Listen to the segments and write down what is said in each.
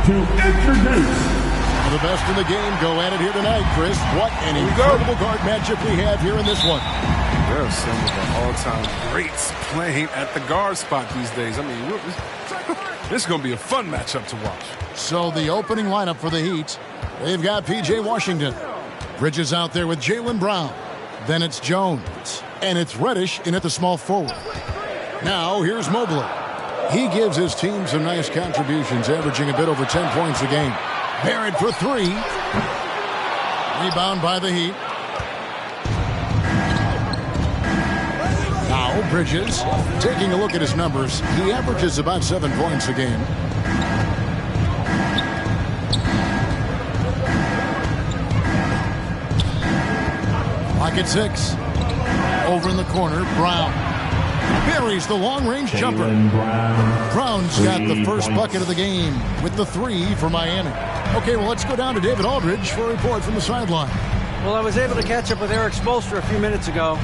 to introduce the best in the game go at it here tonight, Chris. What an incredible guard matchup we have here in this one. There are some of the all-time greats playing at the guard spot these days. I mean, this is going to be a fun matchup to watch. So the opening lineup for the Heat, they've got P.J. Washington. Bridges out there with Jaylen Brown. Then it's Jones. And it's Reddish in at the small forward. Now here's Mobley. He gives his team some nice contributions, averaging a bit over 10 points a game. Barrett for three. Rebound by the Heat. Now Bridges, taking a look at his numbers, he averages about 7 points a game. Lock at 6. Over in the corner, Brown. Buries the long-range jumper. Brown's got the first bucket of the game with the 3 for Miami. Okay, well, let's go down to David Aldridge for a report from the sideline. Well, I was able to catch up with Eric Spoelstra a few minutes ago.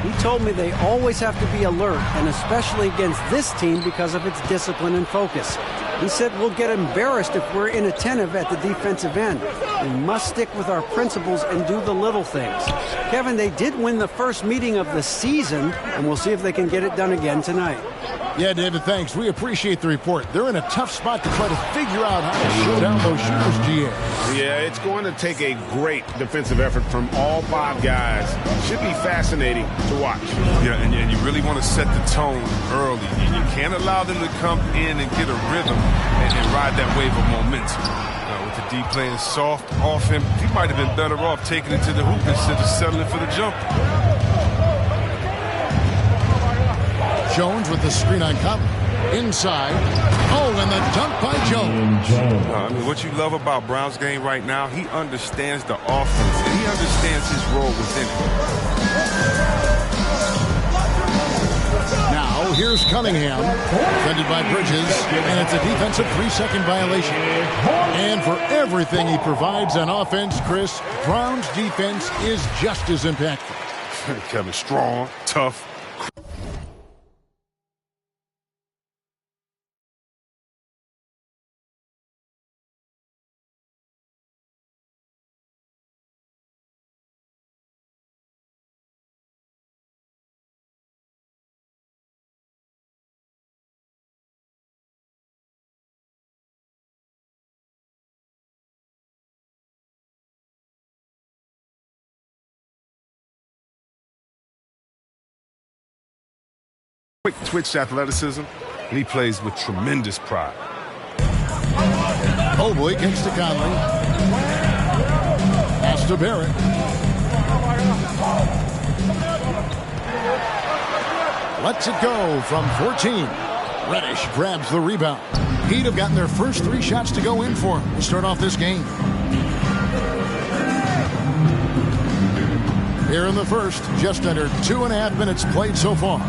He told me they always have to be alert, and especially against this team because of its discipline and focus. He said we'll get embarrassed if we're inattentive at the defensive end. We must stick with our principles and do the little things. Kevin, they did win the first meeting of the season, and we'll see if they can get it done again tonight. Yeah, David, thanks. We appreciate the report. They're in a tough spot to try to figure out how to shoot down those shooters, GA. Yeah, it's going to take a great defensive effort from all 5 guys. Should be fascinating to watch. Yeah, and you really want to set the tone early. You can't allow them to come in and get a rhythm and ride that wave of momentum. With the D playing soft off him, he might have been better off taking it to the hoop instead of settling for the jumper. Jones with the screen on Conley. Inside. Oh, and the dunk by Jones. I mean, what you love about Brown's game right now, he understands the offense, and he understands his role within it. Now, here's Cunningham. Defended by Bridges, and it's a defensive 3-second violation. And for everything he provides on offense, Chris, Brown's defense is just as impactful. Kevin, strong, tough. Quick twitch athleticism, and he plays with tremendous pride. Mobley kicks to Conley. Pass to Barrett. Lets it go from 14. Reddish grabs the rebound. Heat have gotten their first 3 shots to go in for him to start off this game. Here in the first, just under 2.5 minutes played so far.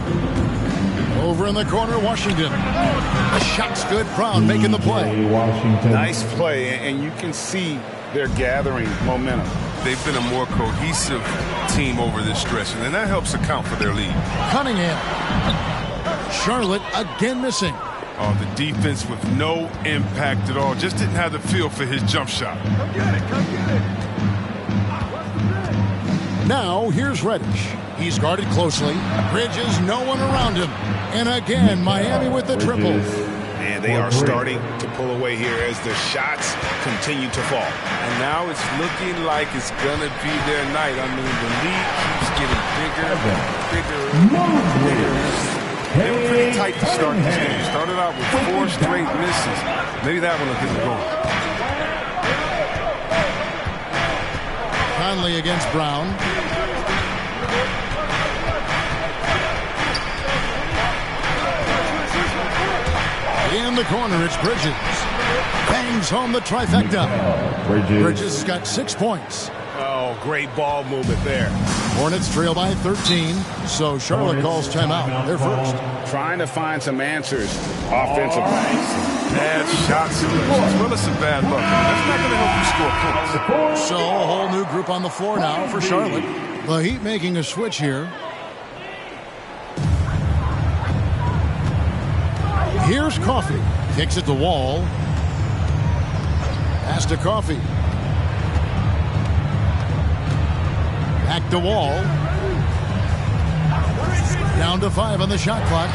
Over in the corner, Washington. The shot's good. Brown making the play. Nice play, and you can see they're gathering momentum. They've been a more cohesive team over this stretch, and that helps account for their lead. Cunningham. Charlotte again missing. Oh, the defense with no impact at all. Just didn't have the feel for his jump shot. Come get it, come get it. Now, here's Reddish. He's guarded closely. Bridges, no one around him. And again, Miami with the triple. And they are starting to pull away here as the shots continue to fall. And now it's looking like it's going to be their night. I mean, the lead keeps getting bigger, bigger. They were pretty tight to start this game. Started out with 4 straight misses. Maybe that one will get them going. Conley against Brown. In the corner, it's Bridges. Bangs home the trifecta. Bridges has got 6 points. Oh, great ball movement there. Hornets trail by 13, so Charlotte calls timeout. They're first. Trying to find some answers offensively. Bad shot selection, as well as some bad luck. That's not going to help you score points. So a whole new group on the floor now for Charlotte. The Heat making a switch here. Here's Coffey. Kicks at the wall. Pass to Coffee. Back to Wall. Down to 5 on the shot clock.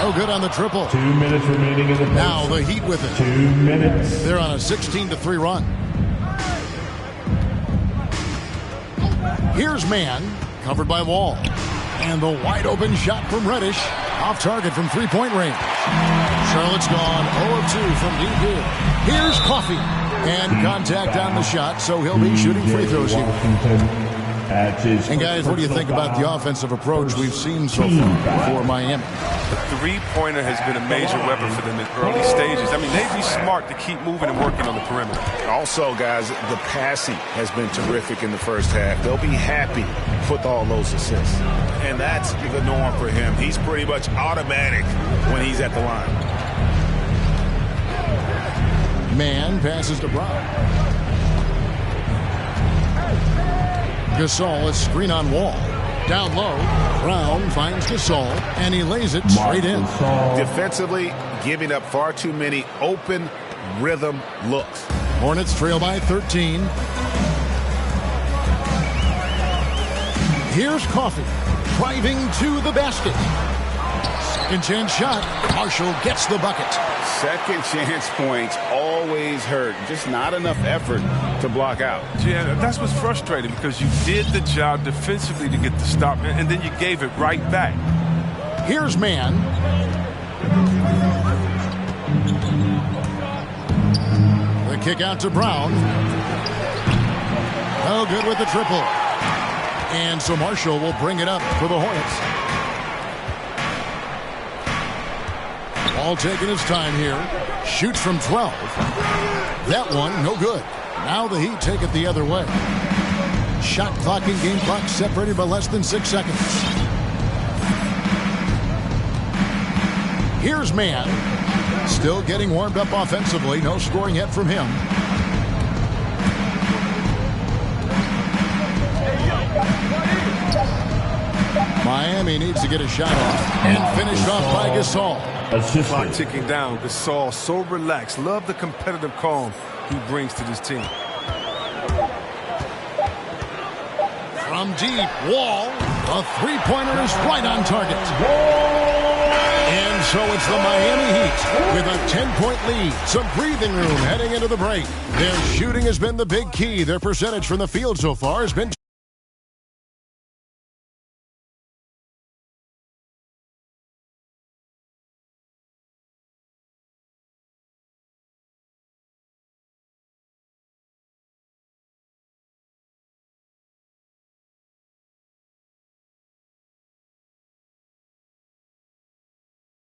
No good on the triple. 2 minutes remaining in the post. Now the Heat with it. 2 minutes. They're on a 16-3 run. Here's Man, covered by Wall. And the wide open shot from Reddish. Off target from three-point range. Charlotte's gone 0-2 from deep here. Here's Coffee. And contact on the shot, so he'll be shooting free throws here. And guys, what do you think about the offensive approach we've seen so far for Miami? The three-pointer has been a major weapon for them in early stages. I mean, they'd be smart to keep moving and working on the perimeter. Also, guys, the passing has been terrific in the first half. They'll be happy with all those assists. And that's the norm for him. He's pretty much automatic when he's at the line. Man passes to Brown. Gasol, a screen on Wall. Down low, Brown finds Gasol, and he lays it straight in. Defensively, giving up far too many open rhythm looks. Hornets trail by 13. Here's Coffee, driving to the basket. Second chance shot. Marshall gets the bucket. Second chance points always hurt. Just not enough effort to block out. Yeah, that's what's frustrating because you did the job defensively to get the stop, and then you gave it right back. Here's Man. The kick out to Brown. Oh, good with the triple. And so Marshall will bring it up for the Hornets. Ball taking his time here. Shoots from 12. That one, no good. Now the Heat take it the other way. Shot clock and game clock separated by less than 6 seconds. Here's Man. Still getting warmed up offensively. No scoring yet from him. Miami needs to get a shot off and finished off by Gasol. Clock ticking down. Gasol so relaxed. Love the competitive calm he brings to this team. From deep, Wall. A three-pointer is right on target. And so it's the Miami Heat with a 10-point lead. Some breathing room heading into the break. Their shooting has been the big key. Their percentage from the field so far has been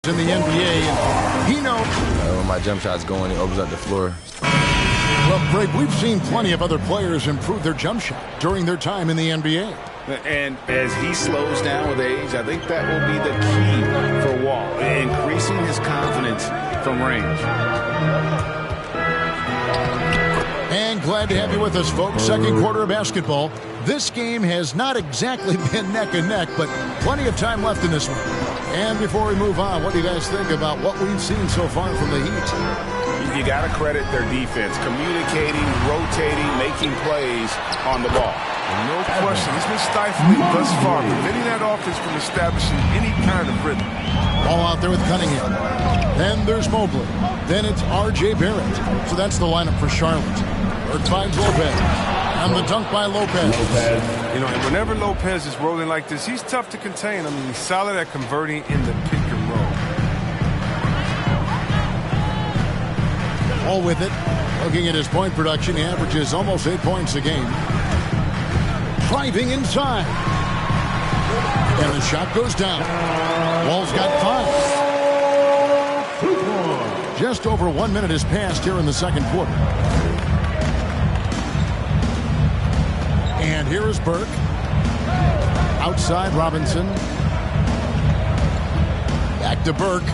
in the NBA, and he knows. When my jump shot's going, it opens up the floor. Well, Craig, we've seen plenty of other players improve their jump shot during their time in the NBA. And as he slows down with age, I think that will be the key for Wall, increasing his confidence from range. And glad to have you with us, folks. Second quarter of basketball. This game has not exactly been neck and neck, but plenty of time left in this one. And before we move on, what do you guys think about what we've seen so far from the Heat? You got to credit their defense, communicating, rotating, making plays on the ball. No question. It's been stifling thus far, preventing that offense from establishing any kind of rhythm. Ball out there with Cunningham. Then there's Mobley. Then it's R.J. Barrett. So that's the lineup for Charlotte. Burke finds Lopez. And the dunk by Lopez. You know, and whenever Lopez is rolling like this, he's tough to contain. I mean, he's solid at converting in the pick and roll. All with it. Looking at his point production, he averages almost 8 points a game. Driving inside. And the shot goes down. Wall's got 5. Just over 1 minute has passed here in the second quarter. And here is Burke. Outside Robinson. Back to Burke.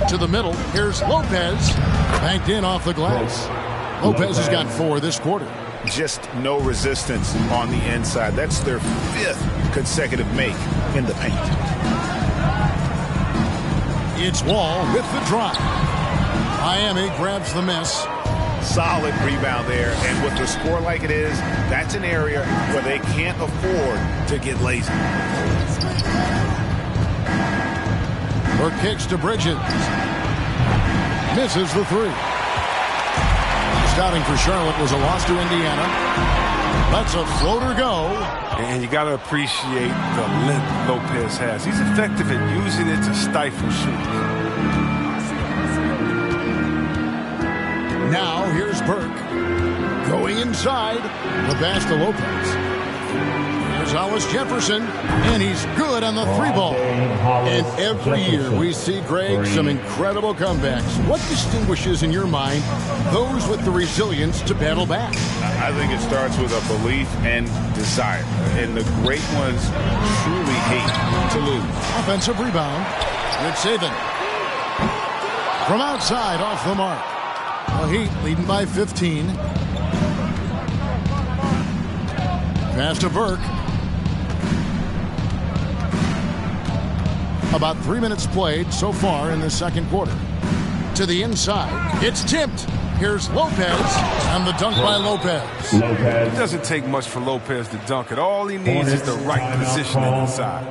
To the middle. Here's Lopez. Banked in off the glass. Lopez has got 4 this quarter. just no resistance on the inside. That's their 5th consecutive make in the paint. It's Wall with the drive. Miami grabs the miss. Solid rebound there, and with the score like it is, that's an area where they can't afford to get lazy. Burke kicks to Bridges. Misses the 3. Scouting for Charlotte was a loss to Indiana. Lets a floater go. And you got to appreciate the length Lopez has. He's effective at using it to stifle shooters. Now here's Burke. Going inside. The pass to Lopez. Here's Hollis Jefferson. And he's good on the 3-ball. And every year we see, Greg, some incredible comebacks. What distinguishes, in your mind, those with the resilience to battle back? I think it starts with a belief and desire. And the great ones truly hate to lose. Offensive rebound. Rick Saban. From outside, off the mark. The Heat leading by 15. Pass to Burke. About 3 minutes played so far in the second quarter. To the inside. It's tipped. Here's Lopez. And the dunk by Lopez. It doesn't take much for Lopez to dunk it. All he needs is the right positioning inside.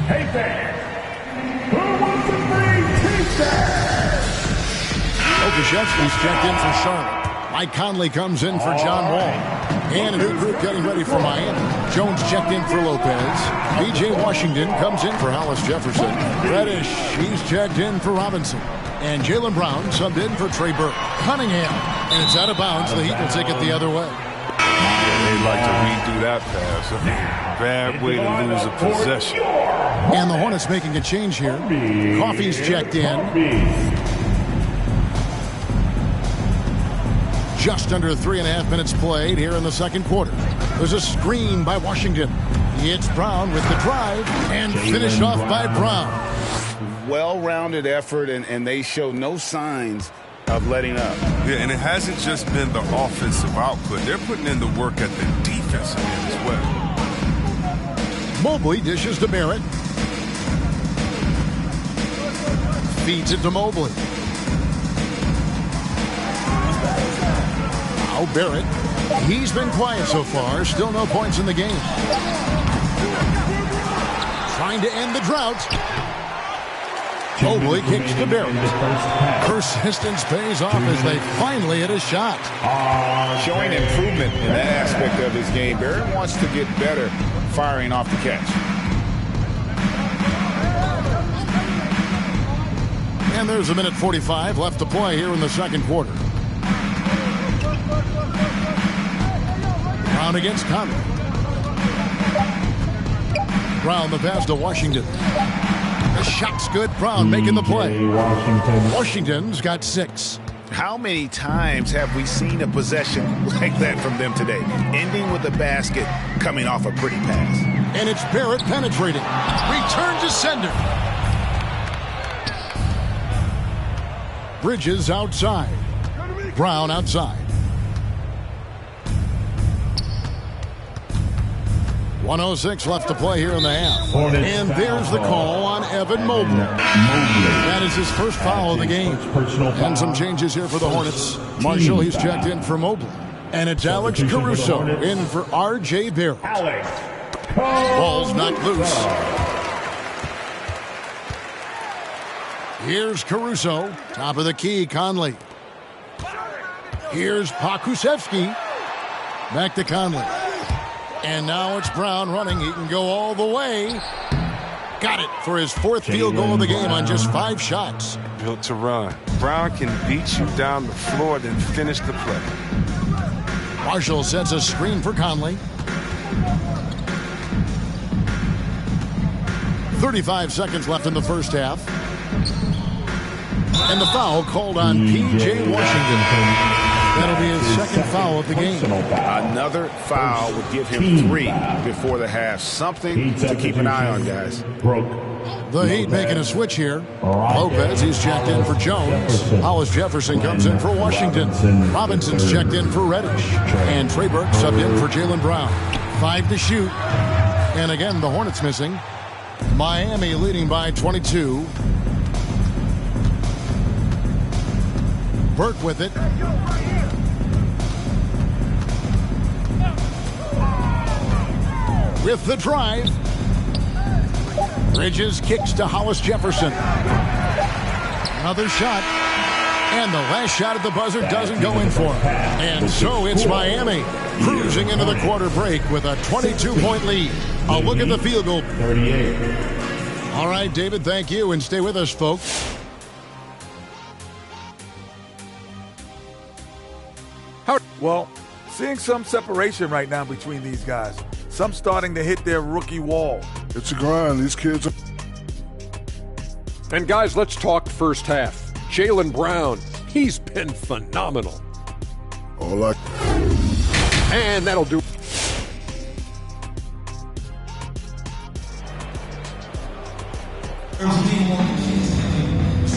Hey fans, who wants a free t-shirt? Okashevsky's checked in for Charlotte. Mike Conley comes in for John Wall. And a new group getting ready for Miami. Jones checked in for Lopez. B.J. Washington comes in for Hollis Jefferson. Reddish, he's checked in for Robinson. And Jaylen Brown subbed in for Trey Burke. Cunningham, and it's out of bounds. The Heat will take it the other way. They'd like to redo that pass. A bad way to lose a possession. And the Hornets making a change here. Coffey's checked in. Just under 3.5 minutes played here in the second quarter. There's a screen by Washington. It's Brown with the drive and finished off by Brown. Well-rounded effort, and they show no signs of letting up. Yeah, and it hasn't just been the offensive output. They're putting in the work at the defensive end as well. Mobley dishes to Barrett. Feeds it to Mobley. Now Barrett. He's been quiet so far. Still no points in the game. trying to end the drought. Mobley kicks to Barrett. Persistence pays off as they finally hit a shot. Showing improvement in that aspect of his game. Barrett wants to get better firing off the catch. And there's a minute 45 left to play here in the second quarter. Brown against Conley. Brown the pass to Washington. The shot's good. Brown making the play. Washington's got 6. How many times have we seen a possession like that from them today? Ending with a basket, coming off a pretty pass. And it's Barrett penetrating. Return to sender. Bridges outside. Brown outside. 1:06 left to play here in the half. And there's the call on Evan Mobley. That is his first foul of the game. And some changes here for the Hornets. Marshall, he's checked in for Mobley. And it's Alex Caruso in for R.J. Barrett. Ball's knocked loose. Here's Caruso. Top of the key, Conley. Here's Pokusevski. Back to Conley. And now it's Brown running. He can go all the way. Got it for his 4th field goal of the game on just 5 shots. Built to run. Brown can beat you down the floor, then finish the play. Marshall sets a screen for Conley. 35 seconds left in the first half. And the foul called on P.J. Washington. That'll be his second foul of the game. Another foul would give him 3 before the half. Something to keep an eye on, guys. The Heat making a switch here. Lopez, he's checked in for Jones. Hollis Jefferson comes in for Washington. Robinson's checked in for Reddish. And Trey Burke subbed in for Jaylen Brown. 5 to shoot. And again, the Hornets missing. Miami leading by 22. Burke with it. With the drive. Bridges kicks to Hollis Jefferson. Another shot. And the last shot at the buzzer doesn't go in for him. And so it's Miami cruising into the quarter break with a 22-point lead. A look at the field goal. 38. All right, David, thank you. And stay with us, folks. Well, seeing some separation right now between these guys. Some starting to hit their rookie wall. It's a grind. These kids are... And guys, let's talk first half. Jaylen Brown, he's been phenomenal. And that'll do.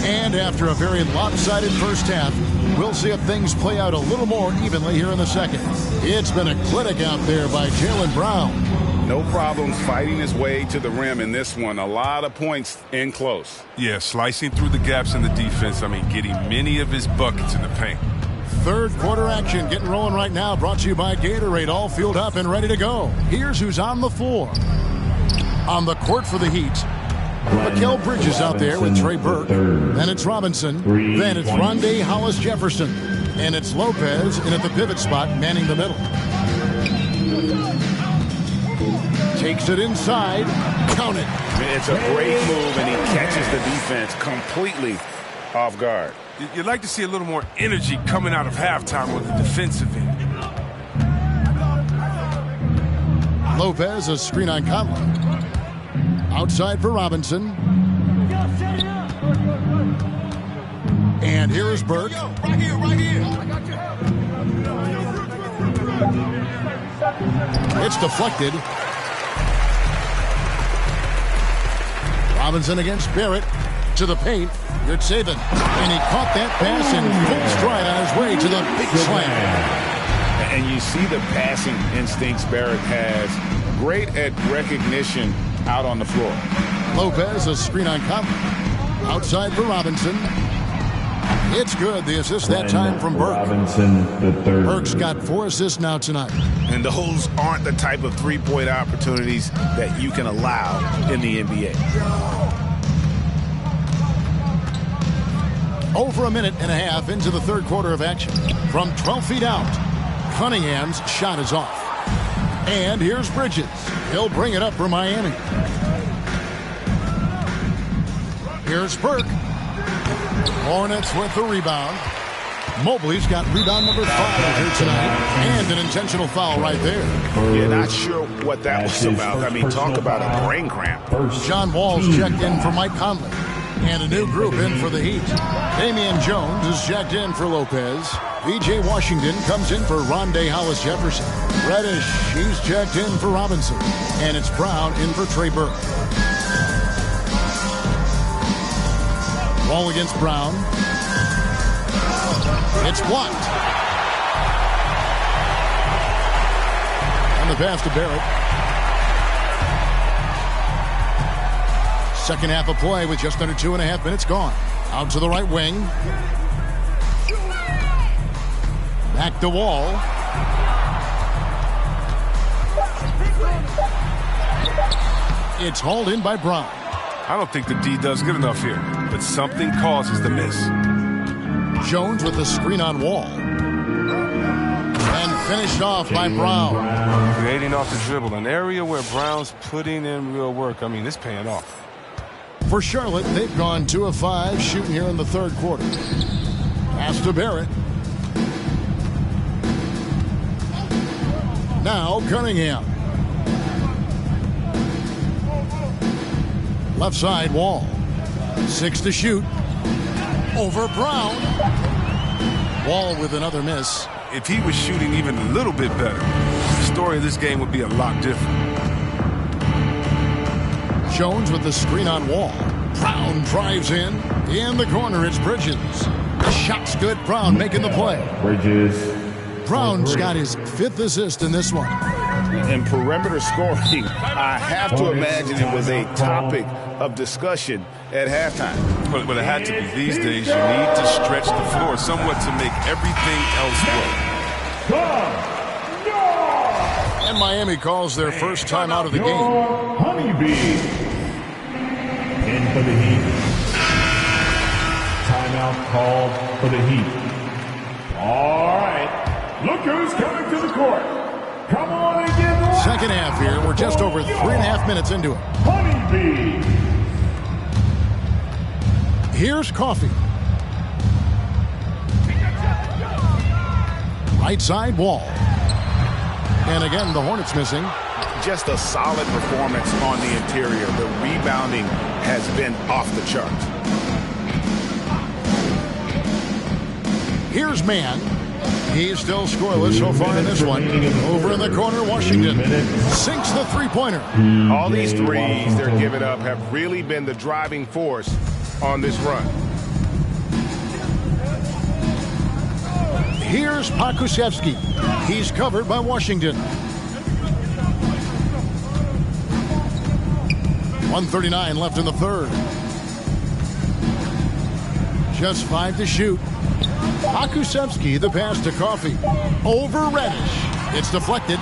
And after a very lopsided first half, we'll see if things play out a little more evenly here in the second. It's been a clinic out there by Jaylen Brown. No problems fighting his way to the rim in this one. A lot of points in close. Yeah, slicing through the gaps in the defense. I mean, getting many of his buckets in the paint. Third quarter action getting rolling right now. Brought to you by Gatorade. All fueled up and ready to go. Here's who's on the floor. On the court for the Heat. Mikal Bridges out there with Trey Burke. Then it's Robinson. Then it's Rondé Hollis Jefferson. And it's Lopez in at the pivot spot, manning the middle. Takes it inside. Count it. It's a great move, and he catches the defense completely off guard. You'd like to see a little more energy coming out of halftime on the defensive end. Lopez, a screen on Conley. Outside for Robinson. And here is Burke. Right here. It's deflected. Robinson against Barrett. To the paint. Good saving. And he caught that pass in full stride on his way to the big slam. And you see the passing instincts Barrett has. Great at recognition out on the floor. Lopez, a screen on Conley. Outside for Robinson. It's good. The assist that time from Burke. Robinson III. Burke's got 4 assists now tonight. And those aren't the type of three-point opportunities that you can allow in the NBA. Over a minute and a half into the third quarter of action. From 12 feet out, Cunningham's shot is off. And here's Bridges. He'll bring it up for Miami. Here's Burke. Hornets with the rebound. Mobley's got rebound number 5 here tonight. And an intentional foul right there. Yeah, not sure what that was about. I mean, talk about a brain cramp. John Wall's checked in for Mike Conley. And a new group in for the Heat. Damian Jones is checked in for Lopez. PJ Washington comes in for Rondé Hollis-Jefferson. Reddish, he's checked in for Robinson. And it's Brown in for Trey Burke. Ball against Brown. It's blocked. And the pass to Barrett. Second half of play with just under 2.5 minutes gone. Out to the right wing. Back to Wall. It's hauled in by Brown. I don't think the D does good enough here, but something causes the miss. Jones with the screen on Wall. And finished off by Brown. Creating off the dribble, an area where Brown's putting in real work. I mean, it's paying off. For Charlotte, they've gone 2 of 5 shooting here in the third quarter. Pass to Barrett. Now Cunningham. Left side, Wall. 6 to shoot. Over Brown. Wall with another miss. If he was shooting even a little bit better, the story of this game would be a lot different. Jones with the screen on Wall. Brown drives in. In the corner, it's Bridges. The shot's good. Brown making the play. Bridges. Brown's got his 5th assist in this one. And perimeter scoring, I have to imagine it was a topic of discussion at halftime. But it had to be. These days, you need to stretch the floor somewhat to make everything else work. And Miami calls their first time out of the game. Honeybee. In for the Heat. Timeout called for the Heat. All right. Look who's coming to the court. Come on and get one. Second half here. We're just over 3.5 minutes into it. Honeybee. Here's Coffee. Right side, Wall. And again, the Hornets missing. Just a solid performance on the interior. The rebounding has been off the charts. Here's Mann. He's still scoreless so far in this one. Over in the corner, Washington sinks the three-pointer. All these threes they're giving up have really been the driving force on this run. Here's Pakusevsky. He's covered by Washington. 1:39 left in the third. Just 5 to shoot. Pakusevsky, the pass to Coffee. Over Reddish. It's deflected.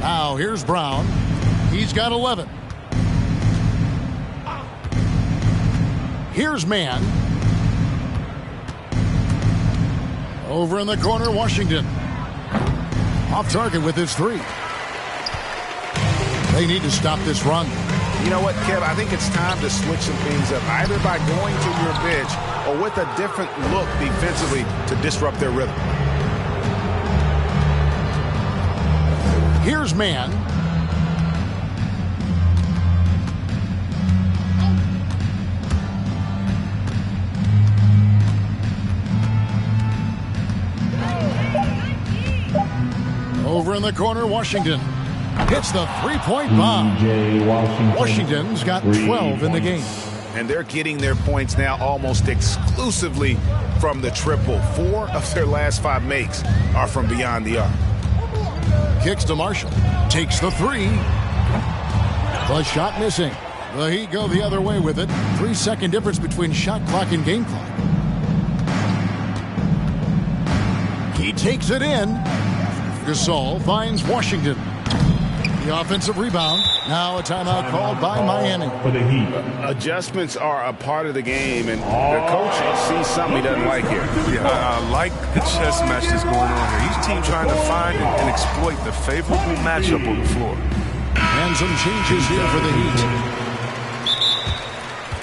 Now here's Brown. He's got 11. Here's Mann. Over in the corner, Washington. Off target with his 3. They need to stop this run. You know what, Kev? I think it's time to switch some things up, either by going to your bench or with a different look defensively to disrupt their rhythm. Here's Mann. Over in the corner, Washington hits the three-point bomb. Washington's got 12 in the game. And they're getting their points now almost exclusively from the triple. 4 of their last 5 makes are from beyond the arc. Kicks to Marshall. Takes the 3. The shot missing. The Heat go the other way with it. 3-second difference between shot clock and game clock. He takes it in. Gasol finds Washington. The offensive rebound. Now a timeout called by Miami. For the Heat. Adjustments are a part of the game, and the coach sees something he doesn't like here. Yeah, I like the chess match that's going on here. Each team trying to find and exploit the favorable matchup on the floor. And some changes here for the Heat.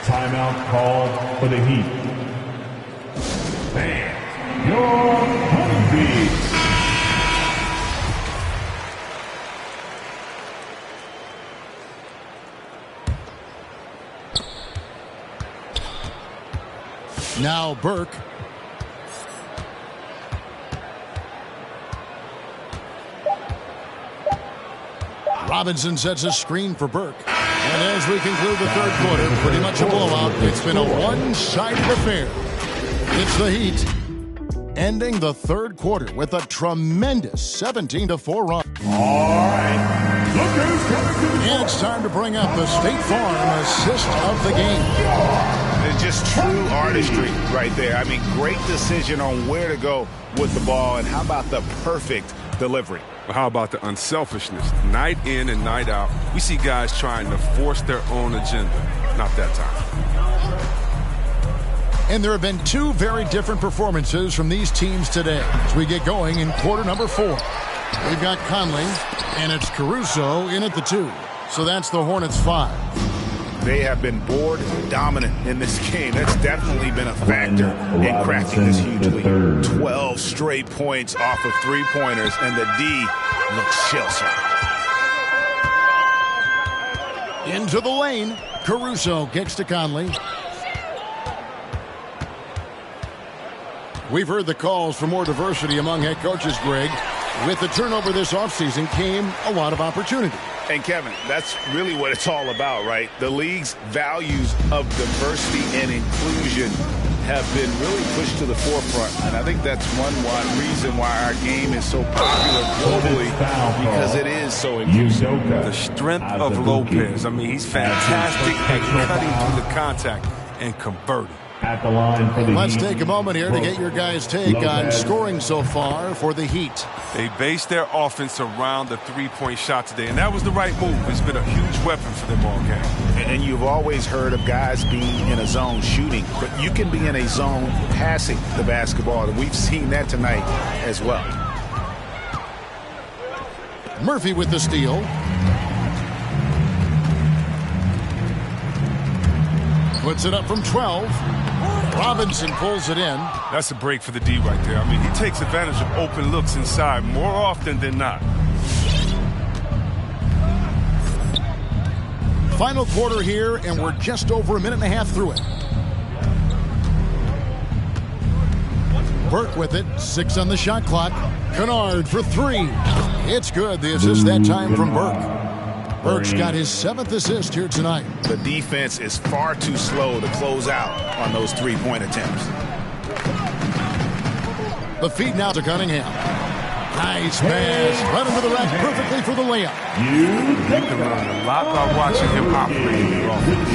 Timeout called for the Heat. And your Honeybees. Now Burke. Robinson sets a screen for Burke. And as we conclude the third quarter, pretty much a blowout. It's been a one-sided affair. It's the Heat ending the third quarter with a tremendous 17-4 run. All right. Look who's coming to the And it's time to bring up the State Farm assist of the game. It's just true artistry right there. I mean, great decision on where to go with the ball, and how about the perfect delivery? But how about the unselfishness? Night in and night out, we see guys trying to force their own agenda. Not that time. And there have been two very different performances from these teams today as we get going in quarter number 4. We've got Conley, and it's Caruso in at the 2. So that's the Hornets 5. They have been board dominant in this game. That's definitely been a factor in crafting this huge lead. 12 straight points off of three-pointers, and the D looks shell-shocked. Into the lane. Caruso gets to Conley. We've heard the calls for more diversity among head coaches, Greg. With the turnover this offseason came a lot of opportunity. And Kevin, that's really what it's all about, right? The league's values of diversity and inclusion have been really pushed to the forefront. And I think that's one reason why our game is so popular globally, because it is so inclusive. The strength of Lopez. I mean, he's fantastic at cutting through the contact and converting. At the line for the Let's Heat. take a moment here to get your guys' take on scoring so far for the Heat. They based their offense around the three-point shot today, and that was the right move. It's been a huge weapon for them all game. And you've always heard of guys being in a zone shooting, but you can be in a zone passing the basketball, and we've seen that tonight as well. Murphy with the steal. Puts it up from 12. Robinson pulls it in. That's a break for the D right there. I mean, he takes advantage of open looks inside more often than not. Final quarter here, and we're just over a minute and a half through it. Burke with it. 6 on the shot clock. Kennard for 3. It's good. The assist that time from Burke. Burke's got his 7th assist here tonight. The defense is far too slow to close out on those three-point attempts. The feed now to Cunningham. Nice pass. Right into the rack perfectly for the layup. You can learn a lot by watching him operate in the offense.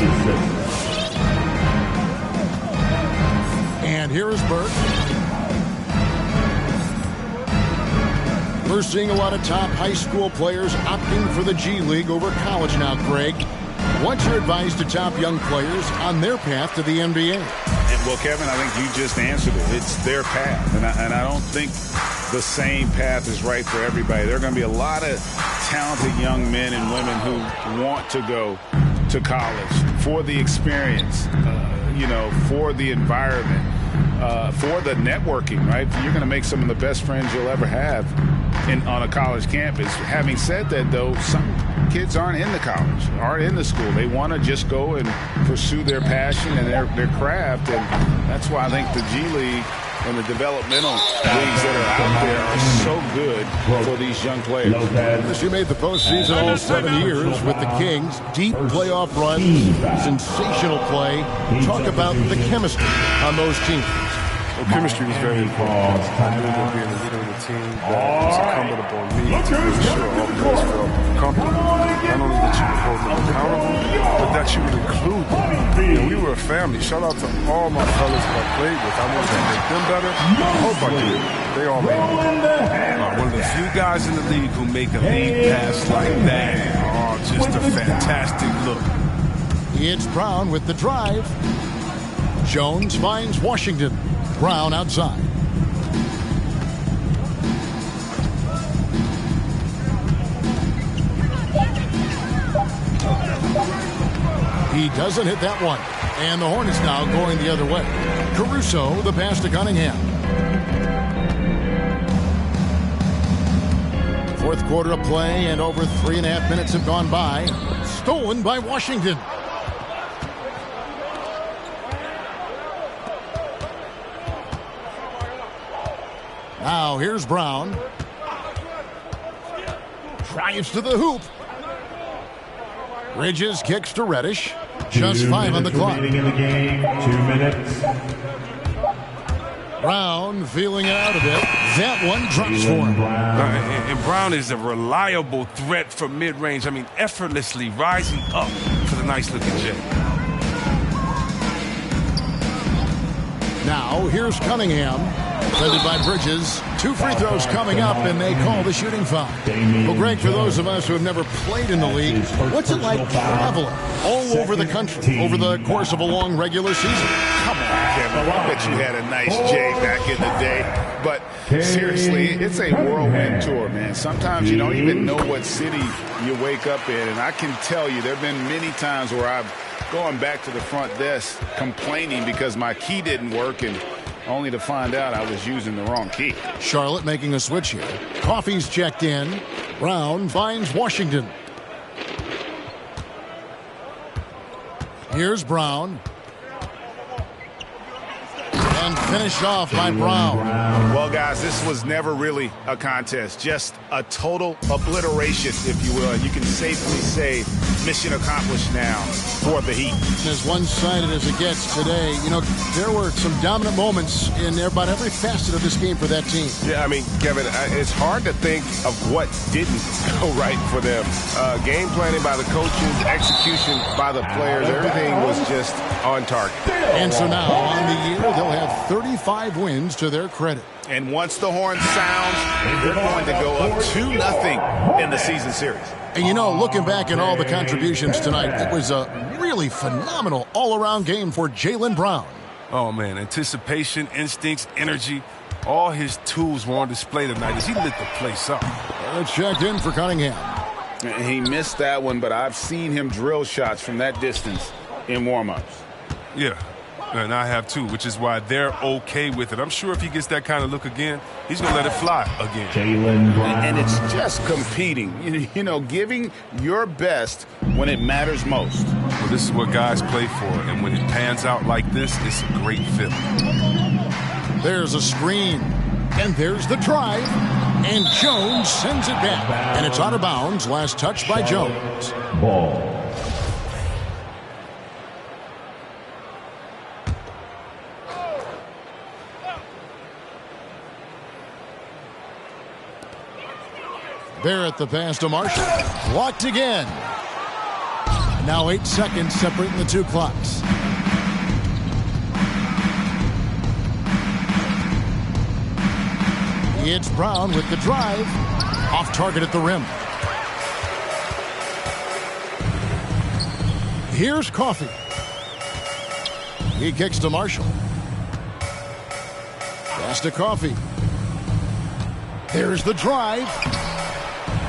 And here is Burke. We're seeing a lot of top high school players opting for the G League over college now, Greg. What's your advice to top young players on their path to the NBA? Well, Kevin, I think you just answered it. It's their path, and I don't think the same path is right for everybody. There are going to be a lot of talented young men and women who want to go to college for the experience, for the environment, for the networking, right? You're going to make some of the best friends you'll ever have on a college campus. Having said that, though, some kids aren't in the college, aren't in the school. They want to just go and pursue their passion and their craft, and that's why I think the G League and the developmental leagues that are out there are so good for these young players. She made the postseason all 7 years with the Kings. Deep playoff run, sensational play. Talk about the chemistry on those teams. Well, chemistry was very important. I knew that being the leader of the team, that was incumbent upon me to make sure all players felt comfortable. Not only that you were hold them accountable, but that you would include them. And we were a family. Shout out to all my fellas that I played with. I wanted to make them better. I hope I did. They all made it. One of the few guys in the league who make a lead pass like that. Oh, just a fantastic look. It's Brown with the drive. Jones finds Washington. Brown outside. He doesn't hit that one. And the Hornets now going the other way. Caruso, the pass to Cunningham. Fourth quarter of play, and over 3.5 minutes have gone by. Stolen by Washington. Now here's Brown. Drives to the hoop. Bridges kicks to Reddish. Just 5 on the clock. In the game, 2 minutes. Brown feeling it out a bit. That one drops for him. And Brown is a reliable threat from mid-range. I mean, effortlessly rising up for the nice-looking J. Now here's Cunningham. Led by Bridges. 2 free throws coming up, and they call the shooting foul. Well, Greg, for those of us who have never played in the league, what's it like traveling all over the country over the course of a long regular season? Come on, Kevin. I bet you had a nice J back in the day. But seriously, it's a whirlwind tour, man. Sometimes you don't even know what city you wake up in. And I can tell you there have been many times where I've gone back to the front desk complaining because my key didn't work, and only to find out I was using the wrong key. Charlotte making a switch here. Coffey's checked in. Brown finds Washington. Here's Brown. And finished off by Brown. Well, guys, this was never really a contest. Just a total obliteration, if you will. You can safely say mission accomplished now for the Heat. As one-sided as it gets today, you know, there were some dominant moments in about every facet of this game for that team. Yeah, I mean, Kevin, it's hard to think of what didn't go right for them. Game planning by the coaches, execution by the players, everything was just on target. And so now, on the year, they'll have 35 wins to their credit. And once the horn sounds, they're going to go up 2-0 in the season series. And you know, looking back at all the contributions tonight, it was a really phenomenal all-around game for Jaylen Brown. Oh, man, anticipation, instincts, energy, all his tools were on display tonight as he lit the place up. It's checked in for Cunningham. He missed that one, but I've seen him drill shots from that distance in warm-ups. Yeah, and I have too, which is why they're okay with it. I'm sure if he gets that kind of look again, he's going to let it fly again. Jaylen Brown. And it's just competing, you know, giving your best when it matters most. Well, this is what guys play for, and when it pans out like this, it's a great feeling. There's a screen, and there's the drive, and Jones sends it back. And it's out of bounds, last touch by Jones. Ball. Barrett the pass to Marshall. Blocked again. Now 8 seconds separating the two clocks. It's Brown with the drive. Off target at the rim. Here's Coffey. He kicks to Marshall. Pass to Coffey. There's the drive.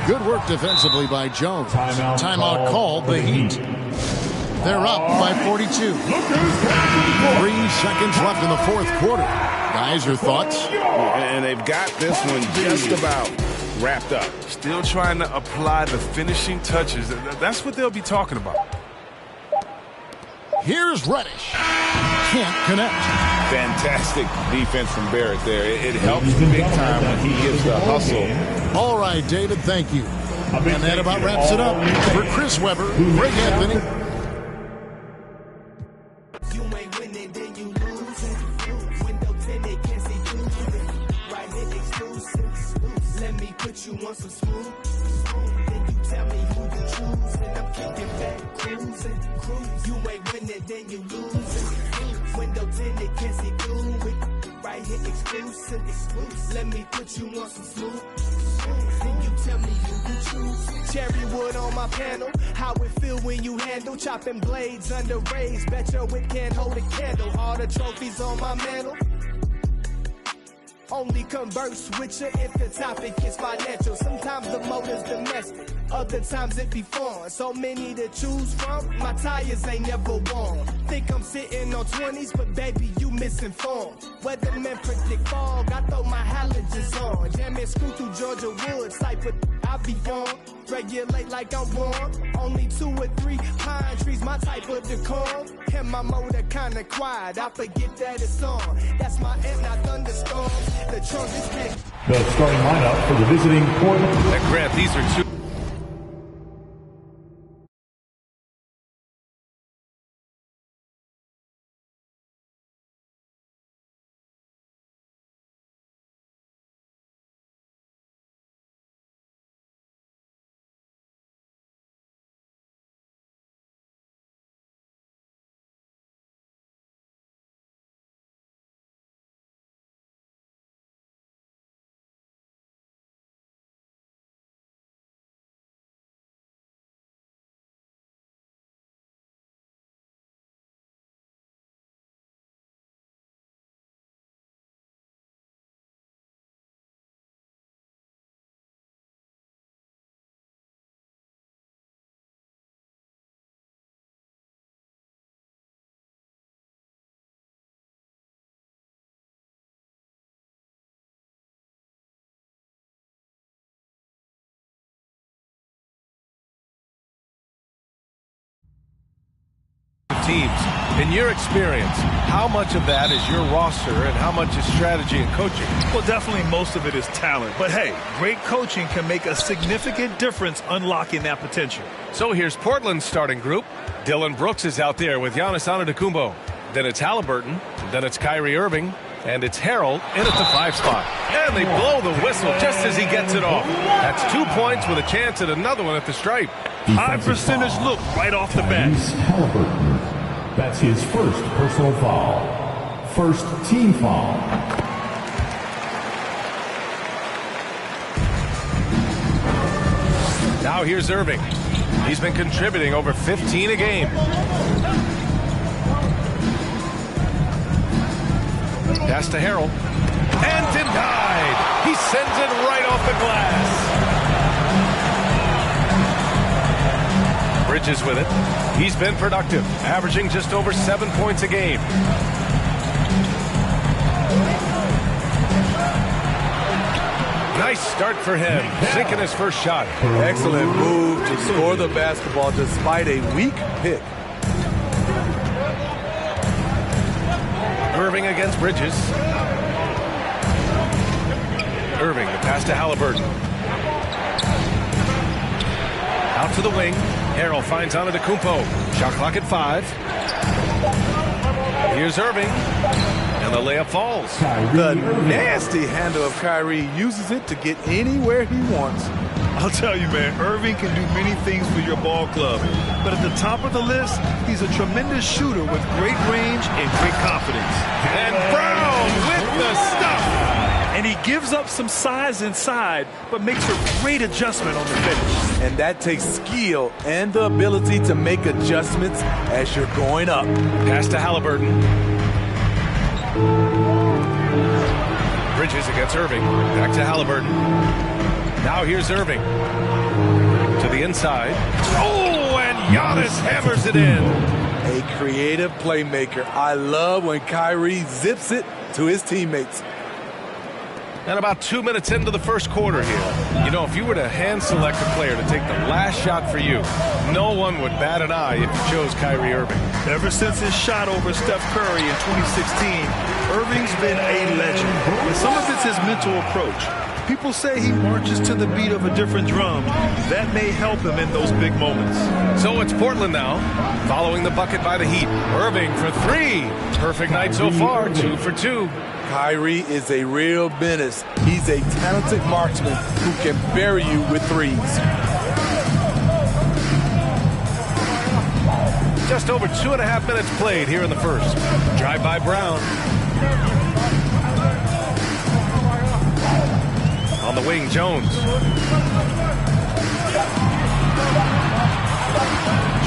Good work defensively by Jones. Timeout called the Heat. They're up by 42. 3 seconds left in the fourth quarter. Guys, your thoughts? And they've got this one just about wrapped up. Still trying to apply the finishing touches. That's what they'll be talking about. Here's Reddish. Can't connect. Fantastic defense from Barrett there. It helps big time when he gives the hustle. All right, David, thank you. And that about wraps it up. For Chris Webber, Greg Anthony. You ain't winning, then you losing. Window 10, they can't see through it. Right here exclusive. Let me put you on some smooth. Then you tell me who you choosing. I'm kicking back, cruising. You ain't winning, then you losing. Window tinted, can't see through it. Right here, exclusive. Let me put you on some smooth. Then you tell me who you choose. Cherry wood on my panel. How it feel when you handle chopping blades under rays. Bet your wit can't hold a candle. All the trophies on my mantle. Only converse with you if the topic is financial. Sometimes the motive's domestic, other times it be foreign. So many to choose from, my tires ain't never worn. Think I'm sitting on 20s, but baby, you misinformed. Weathermen predict fog, I throw my halogens on. Jamming screw through Georgia woods, type of I be on. Regulate like I'm warm. Only 2 or 3 pine trees, my type of decor. And my motor kinda quiet, I forget that it's on. That's my end, not thunderstorm. The trunk is big. The starting lineup for the visiting Portland. And Grant, these are two. Teams. In your experience, how much of that is your roster and how much is strategy and coaching? Well, definitely most of it is talent. But hey, great coaching can make a significant difference unlocking that potential. So here's Portland's starting group. Dylan Brooks is out there with Giannis Antetokounmpo. Then it's Halliburton. Then it's Kyrie Irving. And it's Harrell in at the 5 spot. And they blow the whistle just as he gets it off. That's 2 points with a chance at another one at the stripe. High percentage look right off the bat. Halliburton. That's his first personal foul. First team foul. Now here's Irving. He's been contributing over 15 a game. Pass to Harrell. And denied. He sends it right off the glass. Bridges with it. He's been productive, averaging just over 7 points a game. Nice start for him, sinking his first shot. Excellent move to score the basketball despite a weak pick. Irving against Bridges. Irving, the pass to Halliburton. Out to the wing. Harrell finds Antetokounmpo. Shot clock at 5. Here's Irving. And the layup falls. The nasty handle of Kyrie uses it to get anywhere he wants. I'll tell you, man, Irving can do many things for your ball club. But at the top of the list, he's a tremendous shooter with great range and great confidence. And Brown with the stuff. And he gives up some size inside, but makes a great adjustment on the finish. And that takes skill and the ability to make adjustments as you're going up. Pass to Halliburton. Bridges against Irving. Back to Halliburton. Now here's Irving. To the inside. Oh, and Giannis hammers it in. A creative playmaker. I love when Kyrie zips it to his teammates. And about 2 minutes into the first quarter here. You know, if you were to hand select a player to take the last shot for you, no one would bat an eye if you chose Kyrie Irving. Ever since his shot over Steph Curry in 2016, Irving's been a legend. And some of it's his mental approach. People say he marches to the beat of a different drum. That may help him in those big moments. So it's Portland now, following the bucket by the Heat. Irving for 3. Perfect night so far, 2 for 2. Kyrie is a real menace. He's a talented marksman who can bury you with threes. Just over 2.5 minutes played here in the first. Drive by Brown. On the wing, Jones.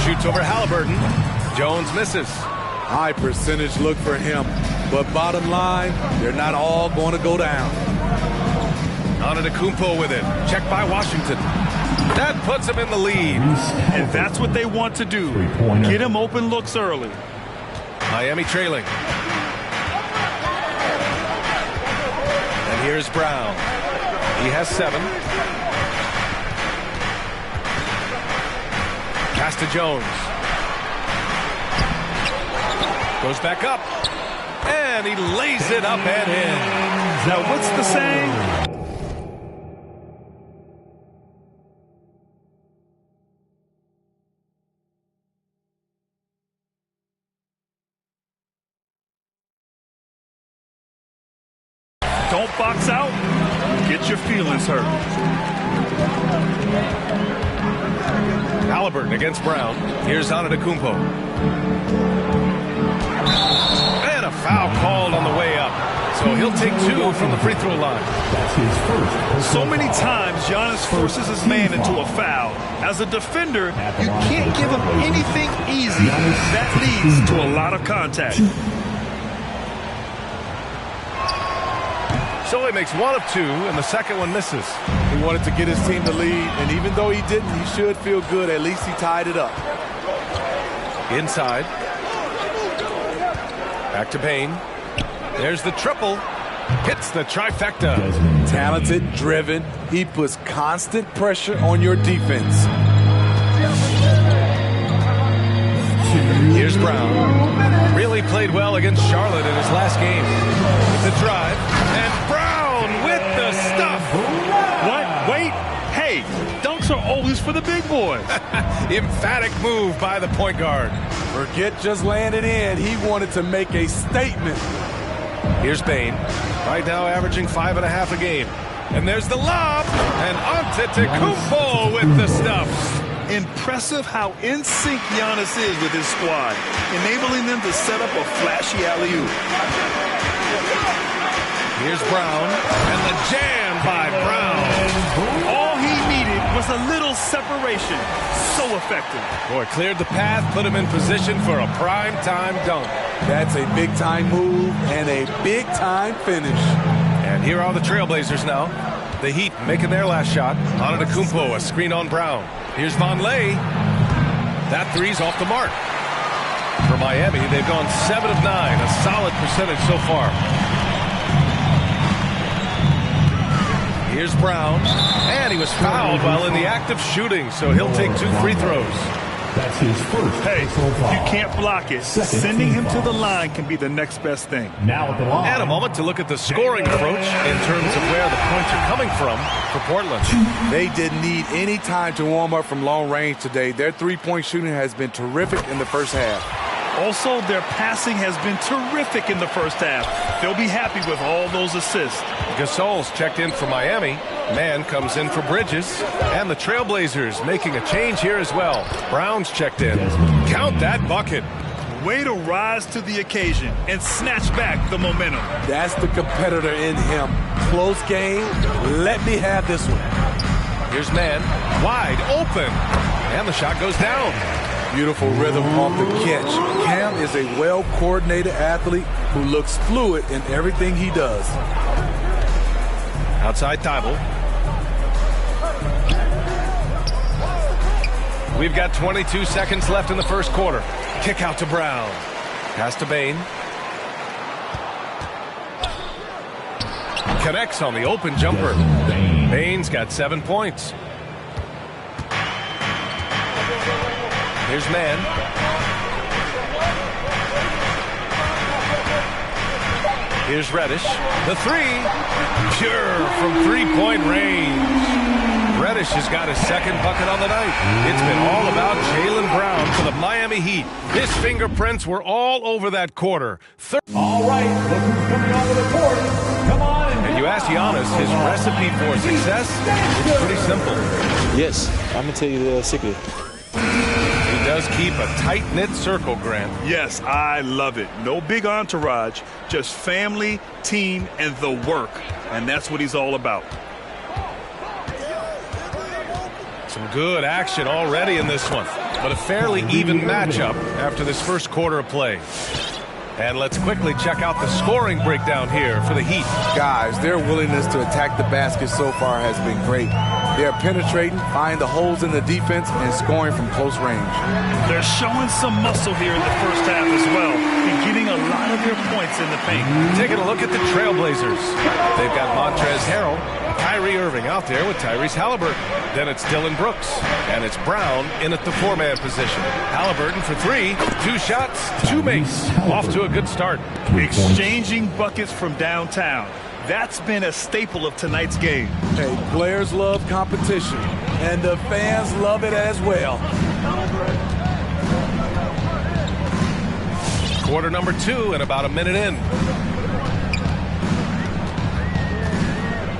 Shoots over Halliburton. Jones misses. High percentage look for him. But bottom line, they're not all going to go down. Antetokounmpo with it. Checked by Washington. That puts him in the lead. And that's what they want to do. Get him open looks early. Miami trailing. And here's Brown. He has 7. Pass to Jones. Goes back up. And he lays it up and in. Now, what's the saying? Don't box out. Get your feelings hurt. Halliburton against Brown. Here's Antetokounmpo. And a foul called on the way up. So he'll take 2 from the free throw line. That's his first. So many times, Giannis forces his man into a foul. As a defender, you can't give him anything easy. That leads to a lot of contact. So he makes 1 of 2, and the second one misses. He wanted to get his team the lead, and even though he didn't, he should feel good. At least he tied it up. Inside. Back to Payne. There's the triple. Hits the trifecta. Talented, driven. He puts constant pressure on your defense. Here's Brown. Really played well against Charlotte in his last game. With the drive. And Brown with the stuff. What? Wait. Hey, dunks are always for the big boys. Emphatic move by the point guard. Forget just laying it in. He wanted to make a statement. Here's Payne. Right now averaging 5.5 a game. And there's the lob. And Antetokounmpo with the stuff. Impressive how in sync Giannis is with his squad, enabling them to set up a flashy alley-oop. Here's Brown, and the jam by Brown. All he needed was a little separation. So effective. Boy, cleared the path, put him in position for a prime-time dunk. That's a big-time move and a big-time finish. And here are the Trailblazers now. The Heat making their last shot. Antetokounmpo, a screen on Brown. Here's Vonleh. That three's off the mark. For Miami, they've gone 7 of 9, a solid percentage so far. Here's Brown, and he was fouled while in the act of shooting, so he'll take 2 free throws. That's his first. Hey, you can't block it. Sending him to the line can be the next best thing. Now at the line. And a moment to look at the scoring approach in terms of where the points are coming from for Portland. They didn't need any time to warm up from long range today. Their three-point shooting has been terrific in the first half. Also, their passing has been terrific in the first half. They'll be happy with all those assists. Gasol's checked in for Miami. Mann comes in for Bridges. And the Trailblazers making a change here as well. Brown's checked in. Count that bucket. Way to rise to the occasion and snatch back the momentum. That's the competitor in him. Close game. Let me have this one. Here's Mann. Wide open. And the shot goes down. Beautiful rhythm off the catch. Cam is a well-coordinated athlete who looks fluid in everything he does. Outside Thibault. We've got 22 seconds left in the first quarter. Kick out to Brown. Pass to Bane. Connects on the open jumper. Bane's got 7 points. Here's Mann. Here's Reddish. The three. Pure from three-point range. Reddish has got his second bucket on the night. It's been all about Jaylen Brown for the Miami Heat. His fingerprints were all over that quarter. All right, look who's coming onto the court. Come on. And you ask Giannis, his recipe for success? It's pretty simple. Yes, I'm going to tell you the secret. He does keep a tight-knit circle, Grant. Yes, I love it. No big entourage, just family, team, and the work. And that's what he's all about. Some good action already in this one, but a fairly even matchup after this first quarter of play. And let's quickly check out the scoring breakdown here for the Heat. Guys, their willingness to attack the basket so far has been great. They're penetrating, finding the holes in the defense, and scoring from close range. They're showing some muscle here in the first half as well, and getting a lot of their points in the paint. Taking a look at the Trailblazers. They've got Montrezl Harrell, Kyrie Irving out there with Tyrese Halliburton. Then it's Dillon Brooks, and it's Brown in at the four-man position. Halliburton for three, 2 shots, 2 makes. Off to a good start. Exchanging buckets from downtown. That's been a staple of tonight's game. Hey, players love competition, and the fans love it as well. Quarter number 2 and about a minute in.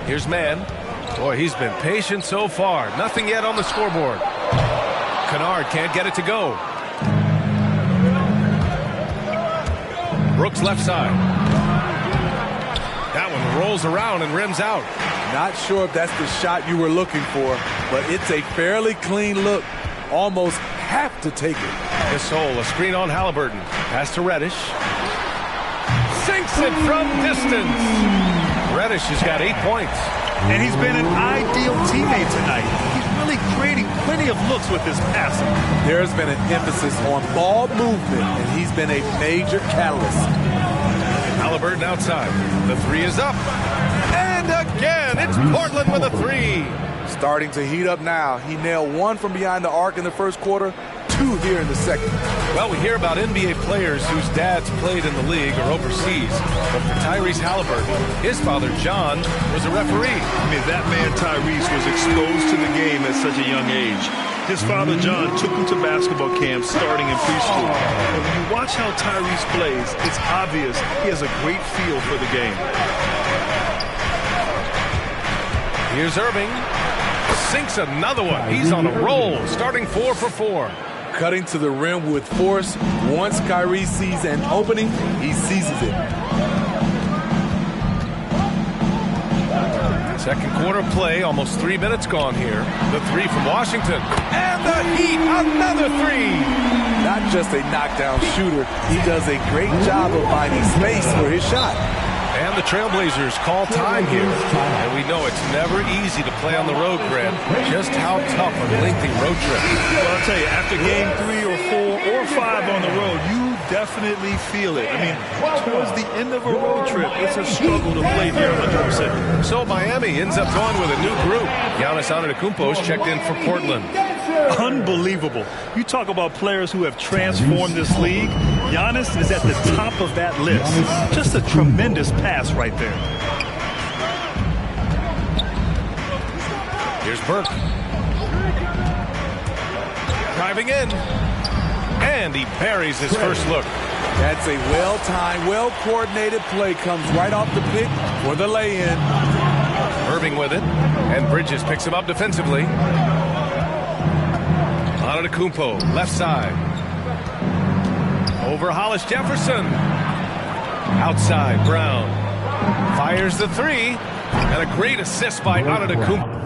Here's Mann. Boy, he's been patient so far. Nothing yet on the scoreboard. Kennard can't get it to go. Brooks left side. That one rolls around and rims out. Not sure if that's the shot you were looking for, but it's a fairly clean look. Almost have to take it. Gasol, a screen on Halliburton. Pass to Reddish. Sinks it from distance. Reddish has got 8 points. And he's been an ideal teammate tonight. He's really creating plenty of looks with his passing. There's been an emphasis on ball movement, and he's been a major catalyst. Halliburton outside. The 3 is up. And again, it's Portland with a 3. Starting to heat up now. He nailed 1 from behind the arc in the first quarter, 2 here in the second. Well, we hear about NBA players whose dads played in the league or overseas. But for Tyrese Halliburton, his father, John, was a referee. I mean, that man, Tyrese, was exposed to the game at such a young age. His father, John, took him to basketball camps starting in preschool. And when you watch how Tyrese plays, it's obvious he has a great feel for the game. Here's Irving. Sinks another one. He's on a roll, starting 4 for 4. Cutting to the rim with force. Once Kyrie sees an opening, he seizes it. Second quarter play, almost 3 minutes gone here. The 3 from Washington. And the Heat, another 3. Not just a knockdown shooter, he does a great job of finding space for his shot. And the Trailblazers call time here. And we know it's never easy to play on the road, Grant. Just how tough a lengthy road trip. Well, I'll tell you, after game 3 or 4 or 5 on the road, you definitely feel it. I mean, towards the end of a road trip, it's a struggle to play here 100%. So Miami ends up going with a new group. Giannis Antetokounmpo's checked in for Portland. Unbelievable. You talk about players who have transformed this league. Giannis is at the top of that list. Just a tremendous pass right there. Here's Burke. Driving in. And he buries his first look. That's a well-timed, well-coordinated play. Comes right off the pick for the lay-in. Irving with it. And Bridges picks him up defensively. Antetokounmpo, left side. Over Hollis Jefferson. Outside, Brown. Fires the 3. And a great assist by Antetokounmpo.